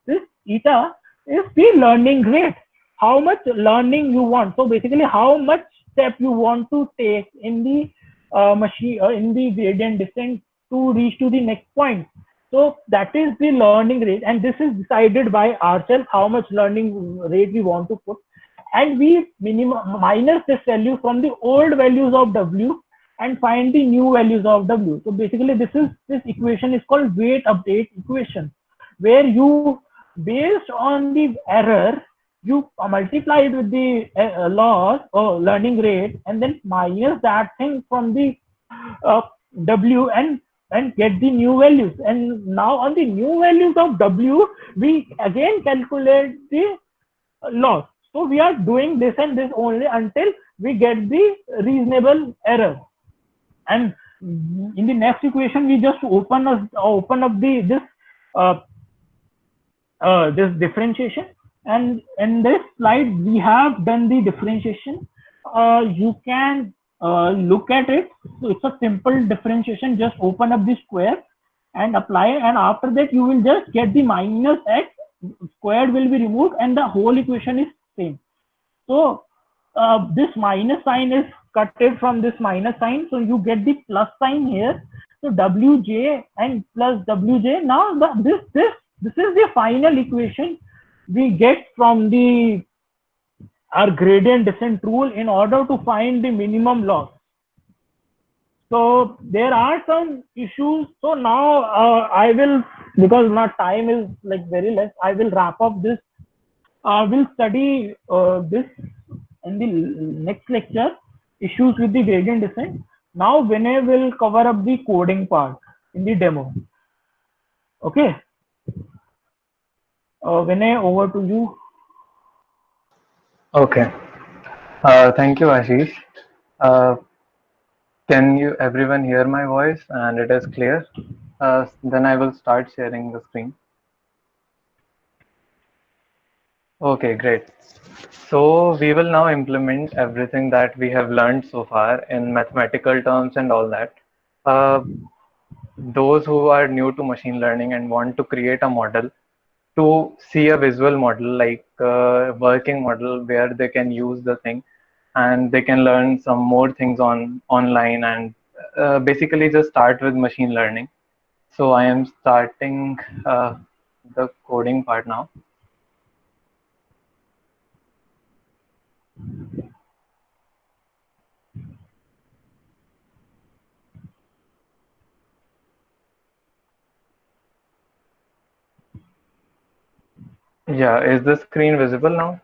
this eta is the learning rate, how much learning you want. So basically how much step you want to take in the in the gradient descent to reach to the next point. So that is the learning rate, and this is decided by ourselves how much learning rate we want to put, and we minus this value from the old values of w and find the new values of w. So basically this equation is called weight update equation, where you, based on the error, you multiply it with the loss or learning rate, and then minus that thing from the w and get the new values. And now on the new values of w, we again calculate the loss. So we are doing this and this only until we get the reasonable error. And in the next equation, we just open up this differentiation. And in this slide, we have done the differentiation. You can look at it. So it's a simple differentiation. Just open up the square and apply, and after that you will just get the minus x squared will be removed and the whole equation is same. So this minus sign is cutted from this minus sign, so you get the plus sign here. So Wj and plus Wj. Now this is the final equation we get from the our gradient descent rule in order to find the minimum loss. So there are some issues. So now I will, because my time is like very less, I will wrap up this. We'll study this in the next lecture, issues with the gradient descent. Now Vinay will cover up the coding part in the demo. Okay. Vinay, over to you. Okay. Thank you, Ashish. Can you everyone hear my voice and it is clear? Then I will start sharing the screen. Okay, great. So we will now implement everything that we have learned so far in mathematical terms and all that. Uh, those who are new to machine learning and want to create a model, to see a visual model like working model where they can use the thing and they can learn some more things on online and basically just start with machine learning. So I am starting the coding part now. Yeah, is the screen visible now?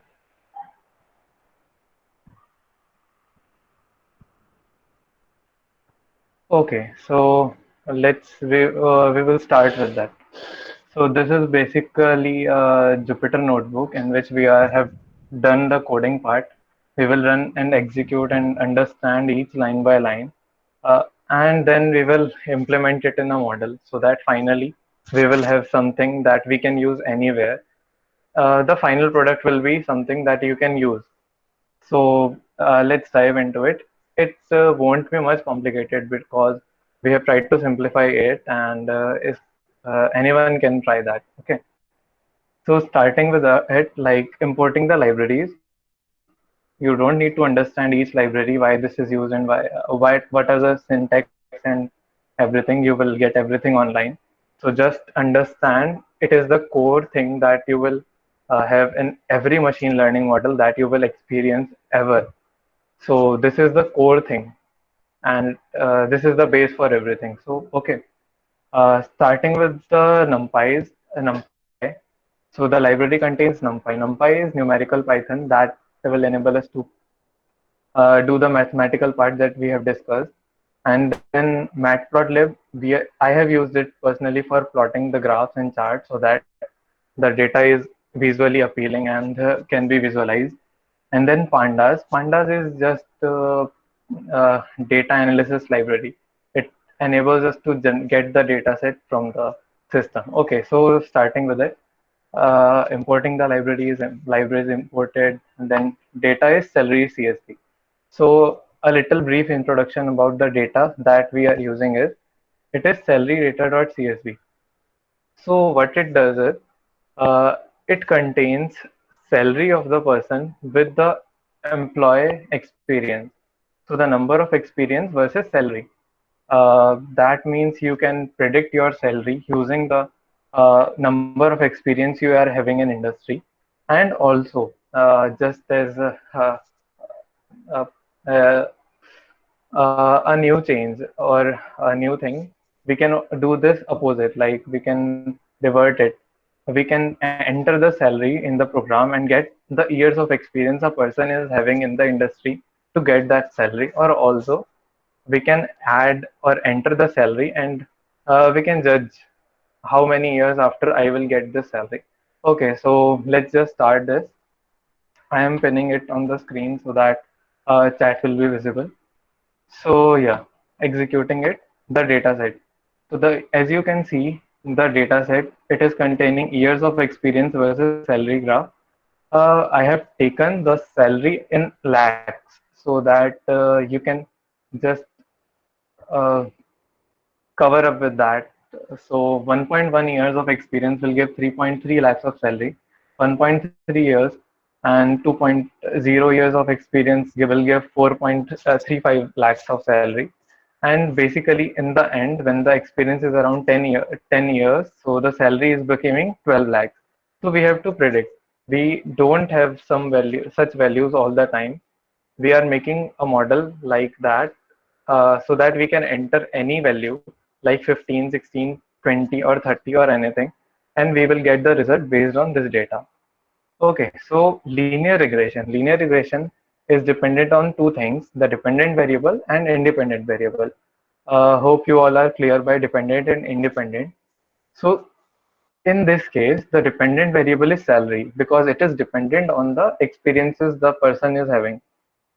Okay, so we will start with that. So this is basically a Jupyter notebook in which we have done the coding part. We will run and execute and understand each line by line, and then we will implement it in a model so that finally we will have something that we can use anywhere. The final product will be something that you can use. So let's dive into it. It won't be much complicated because we have tried to simplify it, and if anyone can try that. Okay. So starting with it, like importing the libraries, you don't need to understand each library, why this is used, and what are the syntax and everything. You will get everything online. So just understand it is the core thing that you will have in every machine learning model that you will experience ever. So this is the core thing, and this is the base for everything. So okay, starting with the NumPy. So the library contains NumPy. NumPy is numerical Python that will enable us to do the mathematical part that we have discussed. And then Matplotlib, I have used it personally for plotting the graphs and charts so that the data is visually appealing and can be visualized. And then Pandas is just data analysis library. It enables us to get the data set from the system. Okay, so starting with it, importing the libraries imported, and then data is celery CSV. So a little brief introduction about the data that we are using is, it is celery data.csv. So what it does is, it contains salary of the person with the employee experience. So the number of experience versus salary. That means you can predict your salary using the number of experience you are having in industry, and also just as uh, uh, a new change or a new thing, we can do this opposite, like we can divert it. We can enter the salary in the program and get the years of experience a person is having in the industry to get that salary, or also we can add or enter the salary, and we can judge how many years after I will get this salary. Okay, so let's just start this. I am pinning it on the screen so that chat will be visible. So yeah, executing it, the data set. So as you can see, the data set, it is containing years of experience versus salary graph. I have taken the salary in lakhs so that you can just uh, cover up with that. So 1.1 years of experience will give 3.3 lakhs of salary. 1.3 years and 2.0 years of experience will give 4.35 lakhs of salary. And basically, in the end, when the experience is around 10 years, so the salary is becoming 12 lakhs. So we have to predict. We don't have some value, such values all the time. We are making a model like that so that we can enter any value like 15, 16, 20, or 30 or anything, and we will get the result based on this data. Okay, so linear regression. Linear regression is dependent on two things, the dependent variable and independent variable. Hope you all are clear by dependent and independent. So in this case, the dependent variable is salary because it is dependent on the experiences the person is having.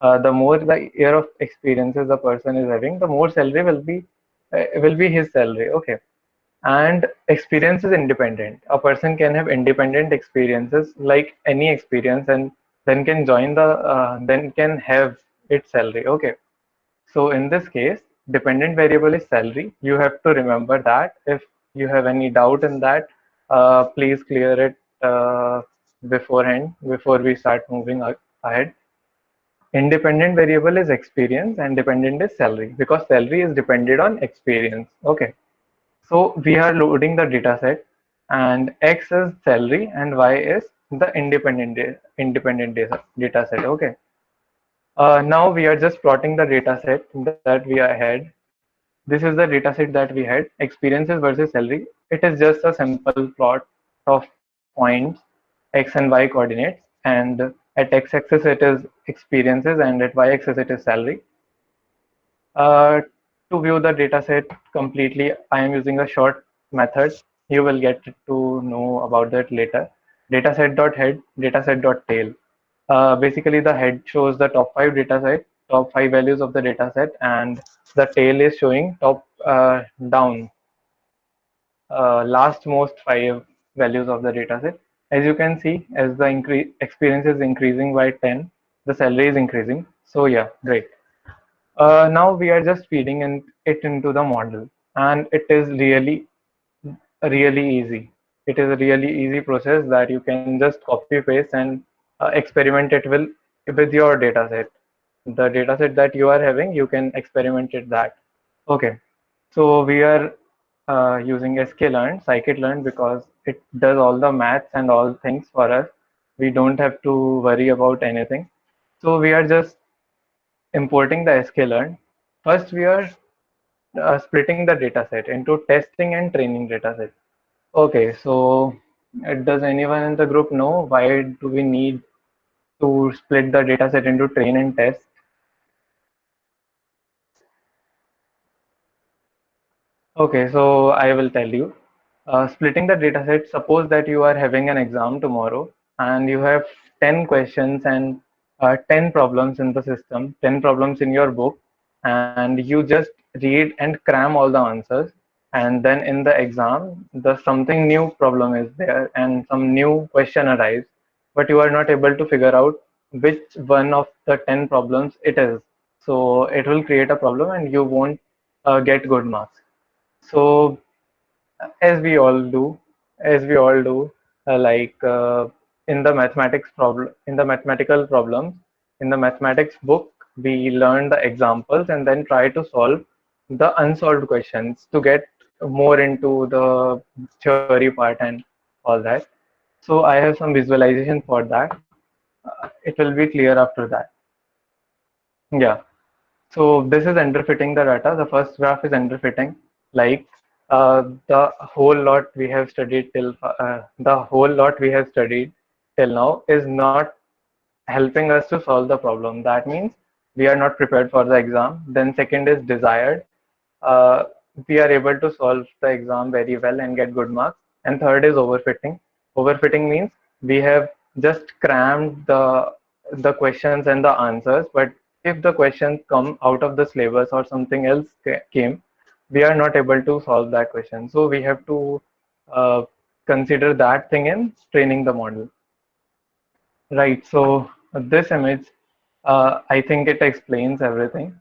The more the year of experiences the person is having, the more salary will be his salary. Okay, and experience is independent. A person can have independent experiences like any experience, and then can join the then can have its salary. Okay, so in this case, dependent variable is salary. You have to remember that. If you have any doubt in that, please clear it beforehand before we start moving ahead. Independent variable is experience and dependent is salary because salary is dependent on experience. Okay. So we are loading the data set and X is salary and Y is the data set. Okay. Now we are just plotting the data set that we had. This is the data set that we had, experiences versus salary. It is just a simple plot of points, X and Y coordinates, and at X-axis it is experiences and at Y-axis it is salary. To view the data set completely, I am using a short method. You will get to know about that later. Dataset.head, dataset.tail. Basically, the head shows the top 5 data set, top 5 values of the data set, and the tail is showing top down, last most 5 values of the data set. As you can see, as the experience is increasing by 10, the salary is increasing. So yeah, great. Now we are just feeding it into the model, and it is really easy. It is a really easy process that you can just copy paste and experiment it with your data set. The data set that you are having, you can experiment it that. Okay, so we are using sklearn, scikit-learn, because it does all the maths and all things for us. We don't have to worry about anything. So we are just importing the sklearn. First, we are splitting the dataset into testing and training dataset. Okay, so does anyone in the group know why do we need to split the dataset into train and test? Okay, so I will tell you. Splitting the dataset, suppose that you are having an exam tomorrow and you have 10 questions and 10 problems in the system, 10 problems in your book, and you just read and cram all the answers. And then in the exam, the something new problem is there and some new question arrives, but you are not able to figure out which one of the 10 problems it is. So it will create a problem and you won't get good marks. So as we all do, as we all do, like in the mathematics problem, in the mathematical problems, in the mathematics book, we learn the examples and then try to solve the unsolved questions to get more into the theory part and all that. So I have some visualization for that. It will be clear after that. Yeah. So this is underfitting the data. The first graph is underfitting, like the whole lot we have studied till now is not helping us to solve the problem. That means we are not prepared for the exam. Then second is desired. Uh, we are able to solve the exam very well and get good marks. And third is overfitting. Overfitting means we have just crammed the questions and the answers, but if the questions come out of the syllabus or something else came, we are not able to solve that question. So we have to uh, consider that thing in training the model. Right. So this image, I think it explains everything.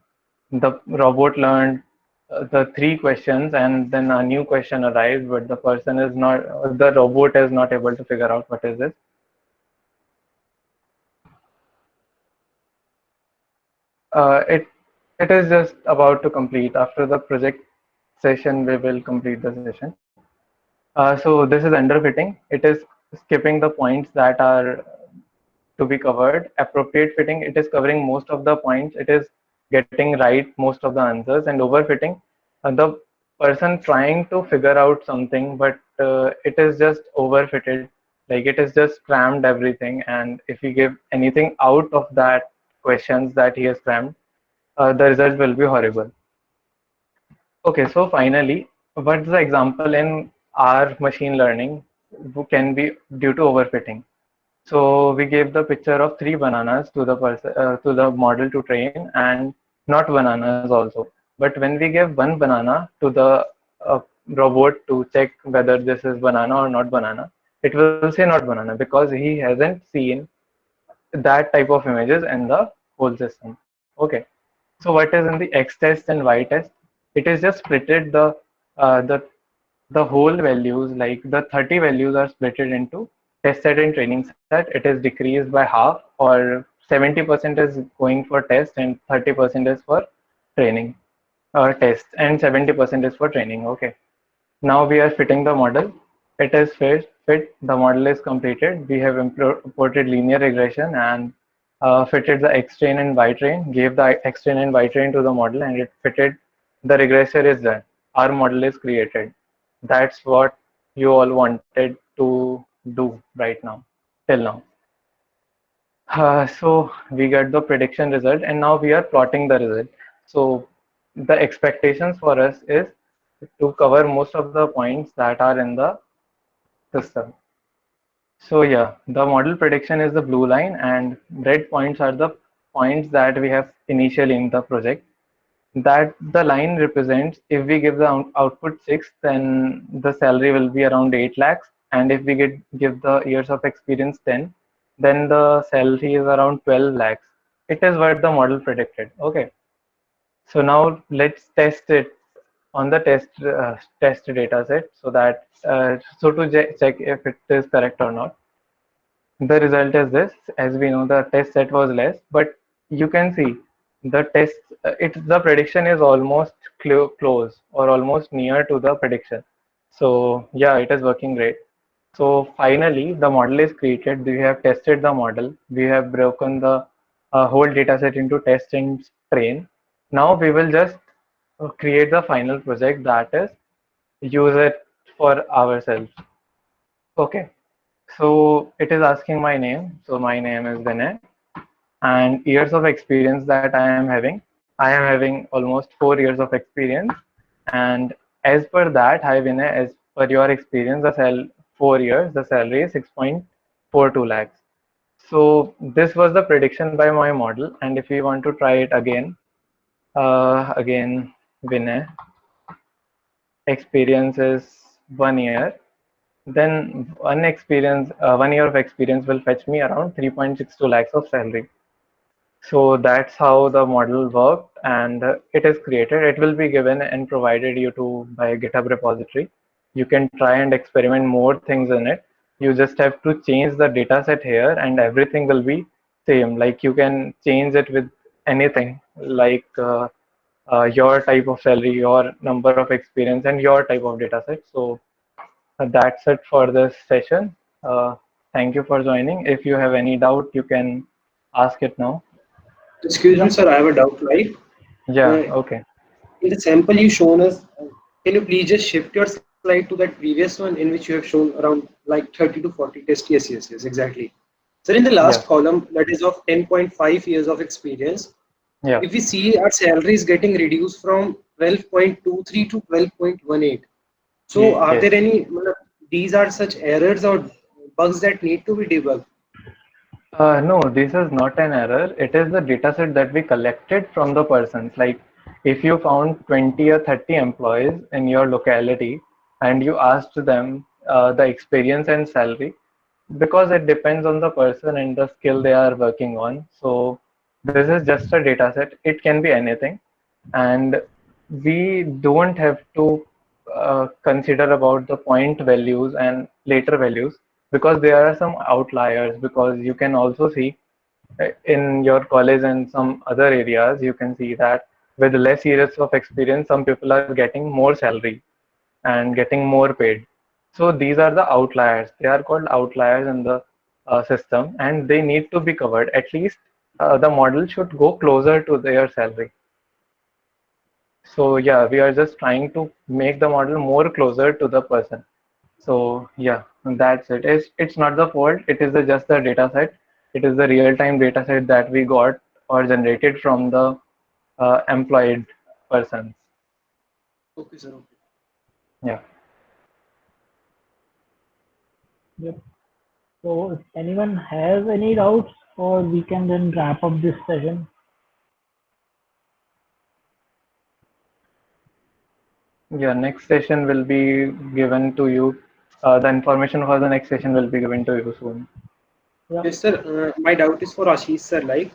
The robot learned the three questions, and then a new question arrives, but the person is not, the robot is not able to figure out what is this. It is just about to complete. After the project session, we will complete the session. So this is underfitting. It is skipping the points that are to be covered. Appropriate fitting, it is covering most of the points. It is getting right most of the answers. And overfitting, the person trying to figure out something, but it is just overfitted. Like it is just crammed everything. And if you give anything out of that questions that he has crammed, the result will be horrible. Okay, so finally, what's the example in our machine learning who can be due to overfitting? So we gave the picture of three bananas to the person to the model to train, and not bananas also. But when we give one banana to the robot to check whether this is banana or not banana, it will say not banana because he hasn't seen that type of images in the whole system. Okay. So what is in the X test and Y test? It is just splitted uh, the the whole values, like the 30 values are split into test set and training set. It is decreased by half, or 70% is going for test and 30% is for training, test, and 70% is for training. Okay. Now we are fitting the model. It is fit. The model is completed. We have imported linear regression and fitted the X train and Y train, gave the X train and Y train to the model, and it fitted. The regressor is done. Our model is created. That's what you all wanted to do right now, till now. So we got the prediction result, and now we are plotting the result. So the expectations for us is to cover most of the points that are in the system. So yeah, the model prediction is the blue line, and red points are the points that we have initially in the project. That the line represents if we give the output 6, then the salary will be around 8 lakhs, and if we give the years of experience 10, then the salary is around 12 lakhs. It is what the model predicted. Okay, so now let's test it on the test data set, so that so to check if it is correct or not. The result is this. As we know, the test set was less, but you can see the test, the prediction is almost close or almost near to the prediction. So yeah, it is working great. So finally, the model is created. We have tested the model. We have broken the whole data set into test and train. Now we will just create the final project, that is use it for ourselves. Okay. So it is asking my name. So my name is Vinay, and years of experience that I am having. I am having almost 4 years of experience, and as per that, hi Vinay, as per your experience, 4 years, the salary is 6.42 lakhs. So this was the prediction by my model, and if we want to try it again, Vinay, experience is 1 year. Then 1 year of experience will fetch me around 3.62 lakhs of salary. So that's how the model worked, and it is created. It will be given and provided you to by GitHub repository. You can try and experiment more things in it. You just have to change the data set here, and everything will be same. Like you can change it with anything, like your type of salary, your number of experience, and your type of data set. So that's it for this session. Thank you for joining. If you have any doubt, you can ask it now. Excuse me, Yeah. sir, I have a doubt, right? Yeah, Uh, okay. in the sample you shown us, can you please just shift your slide to that previous one in which you have shown around like 30 to 40 tests? Yes, yes, yes, exactly. So in the last Yeah, column, that is of 10.5 years of experience, yeah, if we see our salary is getting reduced from 12.23 to 12.18. So are yes. there any, these are such errors or bugs that need to be debugged? No, this is not an error. It is the dataset that we collected from the persons. Like if you found 20 or 30 employees in your locality and you asked them the experience and salary, because it depends on the person and the skill they are working on. So this is just a data set. It can be anything. And we don't have to consider about the point values and later values, because there are some outliers. Because you can also see in your college and some other areas, you can see that with less years of experience, some people are getting more salary and getting more paid. So these are the outliers. They are called outliers in the system, and they need to be covered. At least the model should go closer to their salary. So yeah, we are just trying to make the model more closer to the person. So yeah, that's it. It's not the fault. It is just the data set. It is the real-time data set that we got or generated from the employed persons. Okay, sir. Okay. Yeah. Yep. So if anyone has any doubts, or we can then wrap up this session. Yeah, next session will be given to you. The information for the next session will be given to you soon. Yeah. Yes, sir. My doubt is for Ashish, sir. Like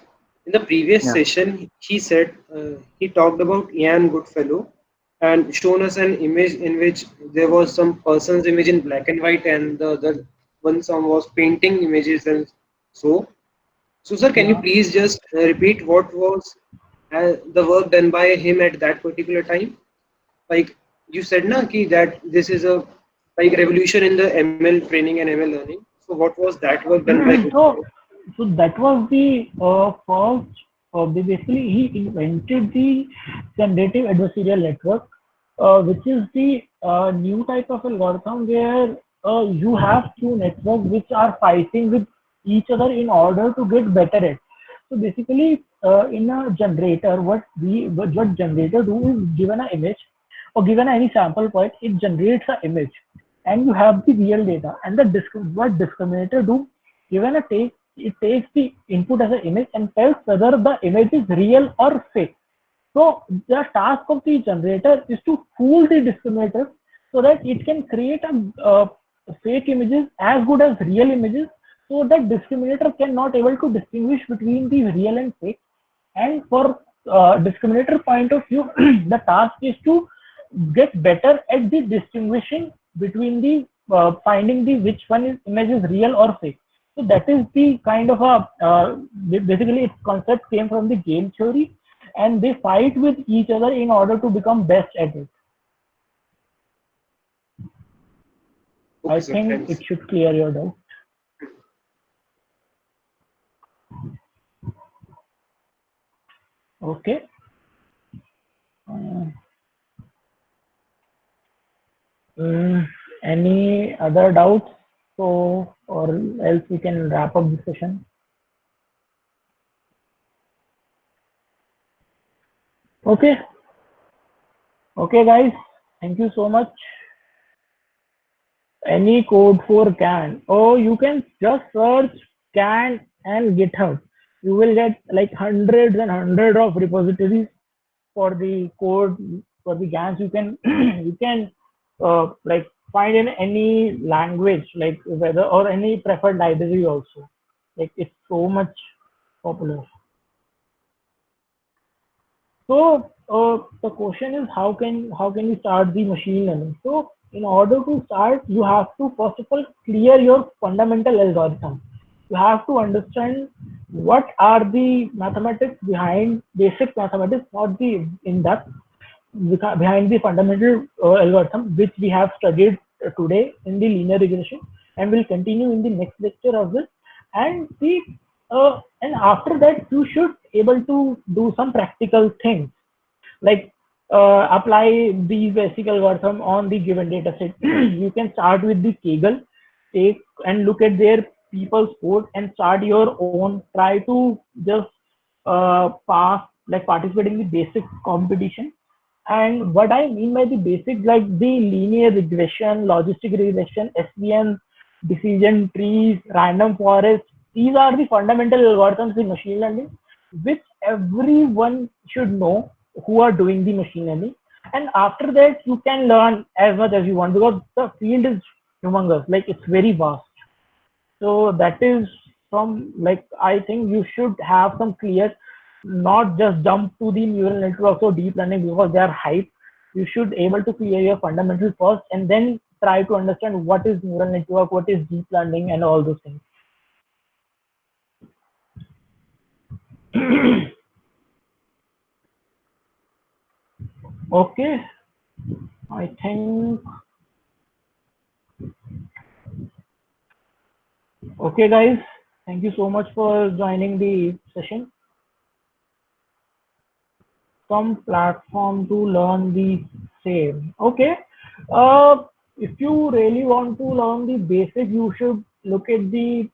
in the previous Yeah. session, he said he talked about Ian Goodfellow and shown us an image in which there was some person's image in black and white, and the other one some was painting images and so. So, sir, can you Yeah. please just repeat what was the work done by him at that particular time? Like you said, na, ki that this is a like revolution in the ML training and ML learning. So, what was that work done by so Goodfellow? so that was the first. Basically, he invented the generative adversarial network, which is the new type of algorithm where you have two networks which are fighting with each other in order to get better at. So basically, in a generator, what generator do is given an image or given any sample point, it generates an image, and you have the real data. And what discriminator do, given a take, it takes the input as an image and tells whether the image is real or fake. So the task of the generator is to fool the discriminator so that it can create fake images as good as real images, so that discriminator cannot able to distinguish between the real and fake. And for discriminator point of view, the task is to get better at the distinguishing between the finding the which one is image is real or fake. So that is the kind of a basically its concept came from the game theory, and they fight with each other in order to become best at it. I Okay, sir. think Thanks. it should clear your doubt. Okay. Uh, mm, any other doubts? So, or else we can wrap up the session. Okay. Okay, guys. Thank you so much. Any code for CAN? Oh, you can just search CAN and GitHub. You will get like hundreds and hundreds of repositories for the code for the GANs. You can you can like find in any language, like whether or any preferred library also. Like it's so much popular. So the question is how can you start the machine learning? So in order to start, you have to first of all clear your fundamental algorithm. You have to understand what are the mathematics behind basic mathematics, not the in depth behind the fundamental algorithm which we have studied today in the linear regression, and will continue in the next lecture of this. And the and after that you should able to do some practical things, like apply the basic algorithm on the given data set. You can start with the Kaggle, take and look at their people's code and start your own. Try to just pass, like participate in the basic competition. And what I mean by the basic, like the linear regression, logistic regression, SVM, decision trees, random forest, these are the fundamental algorithms in machine learning, which everyone should know who are doing the machine learning. And after that, you can learn as much as you want, because the field is humongous, like it's very vast. So that is from, like, I think you should have some clear. not just jump to the neural networks or deep learning because they are hype. You should able to clear your fundamentals first and then try to understand what is neural network, what is deep learning, and all those things. Okay, I think. Okay, guys. Thank you so much for joining the session. Some platform to learn the same. Okay. If you really want to learn the basic, you should look at the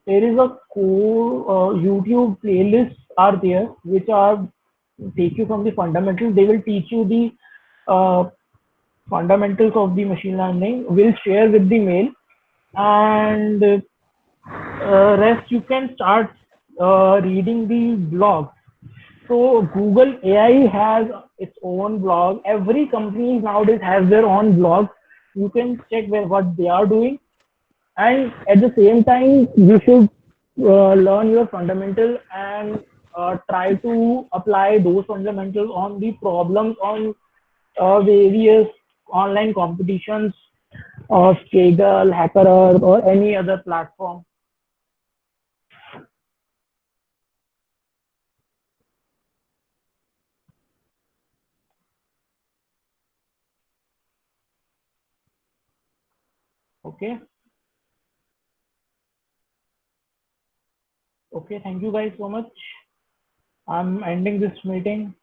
there is a core YouTube playlists are there which are take you from the fundamentals. They will teach you the fundamentals of the machine learning. We'll share with the mail, and rest you can start reading the blogs. So Google AI has its own blog. Every company nowadays has their own blog. You can check what they are doing, and at the same time you should learn your fundamental and try to apply those fundamentals on the problems on various online competitions of Kaggle, HackerOrg, or any other platform. Okay. Okay. Thank you guys so much. I'm ending this meeting.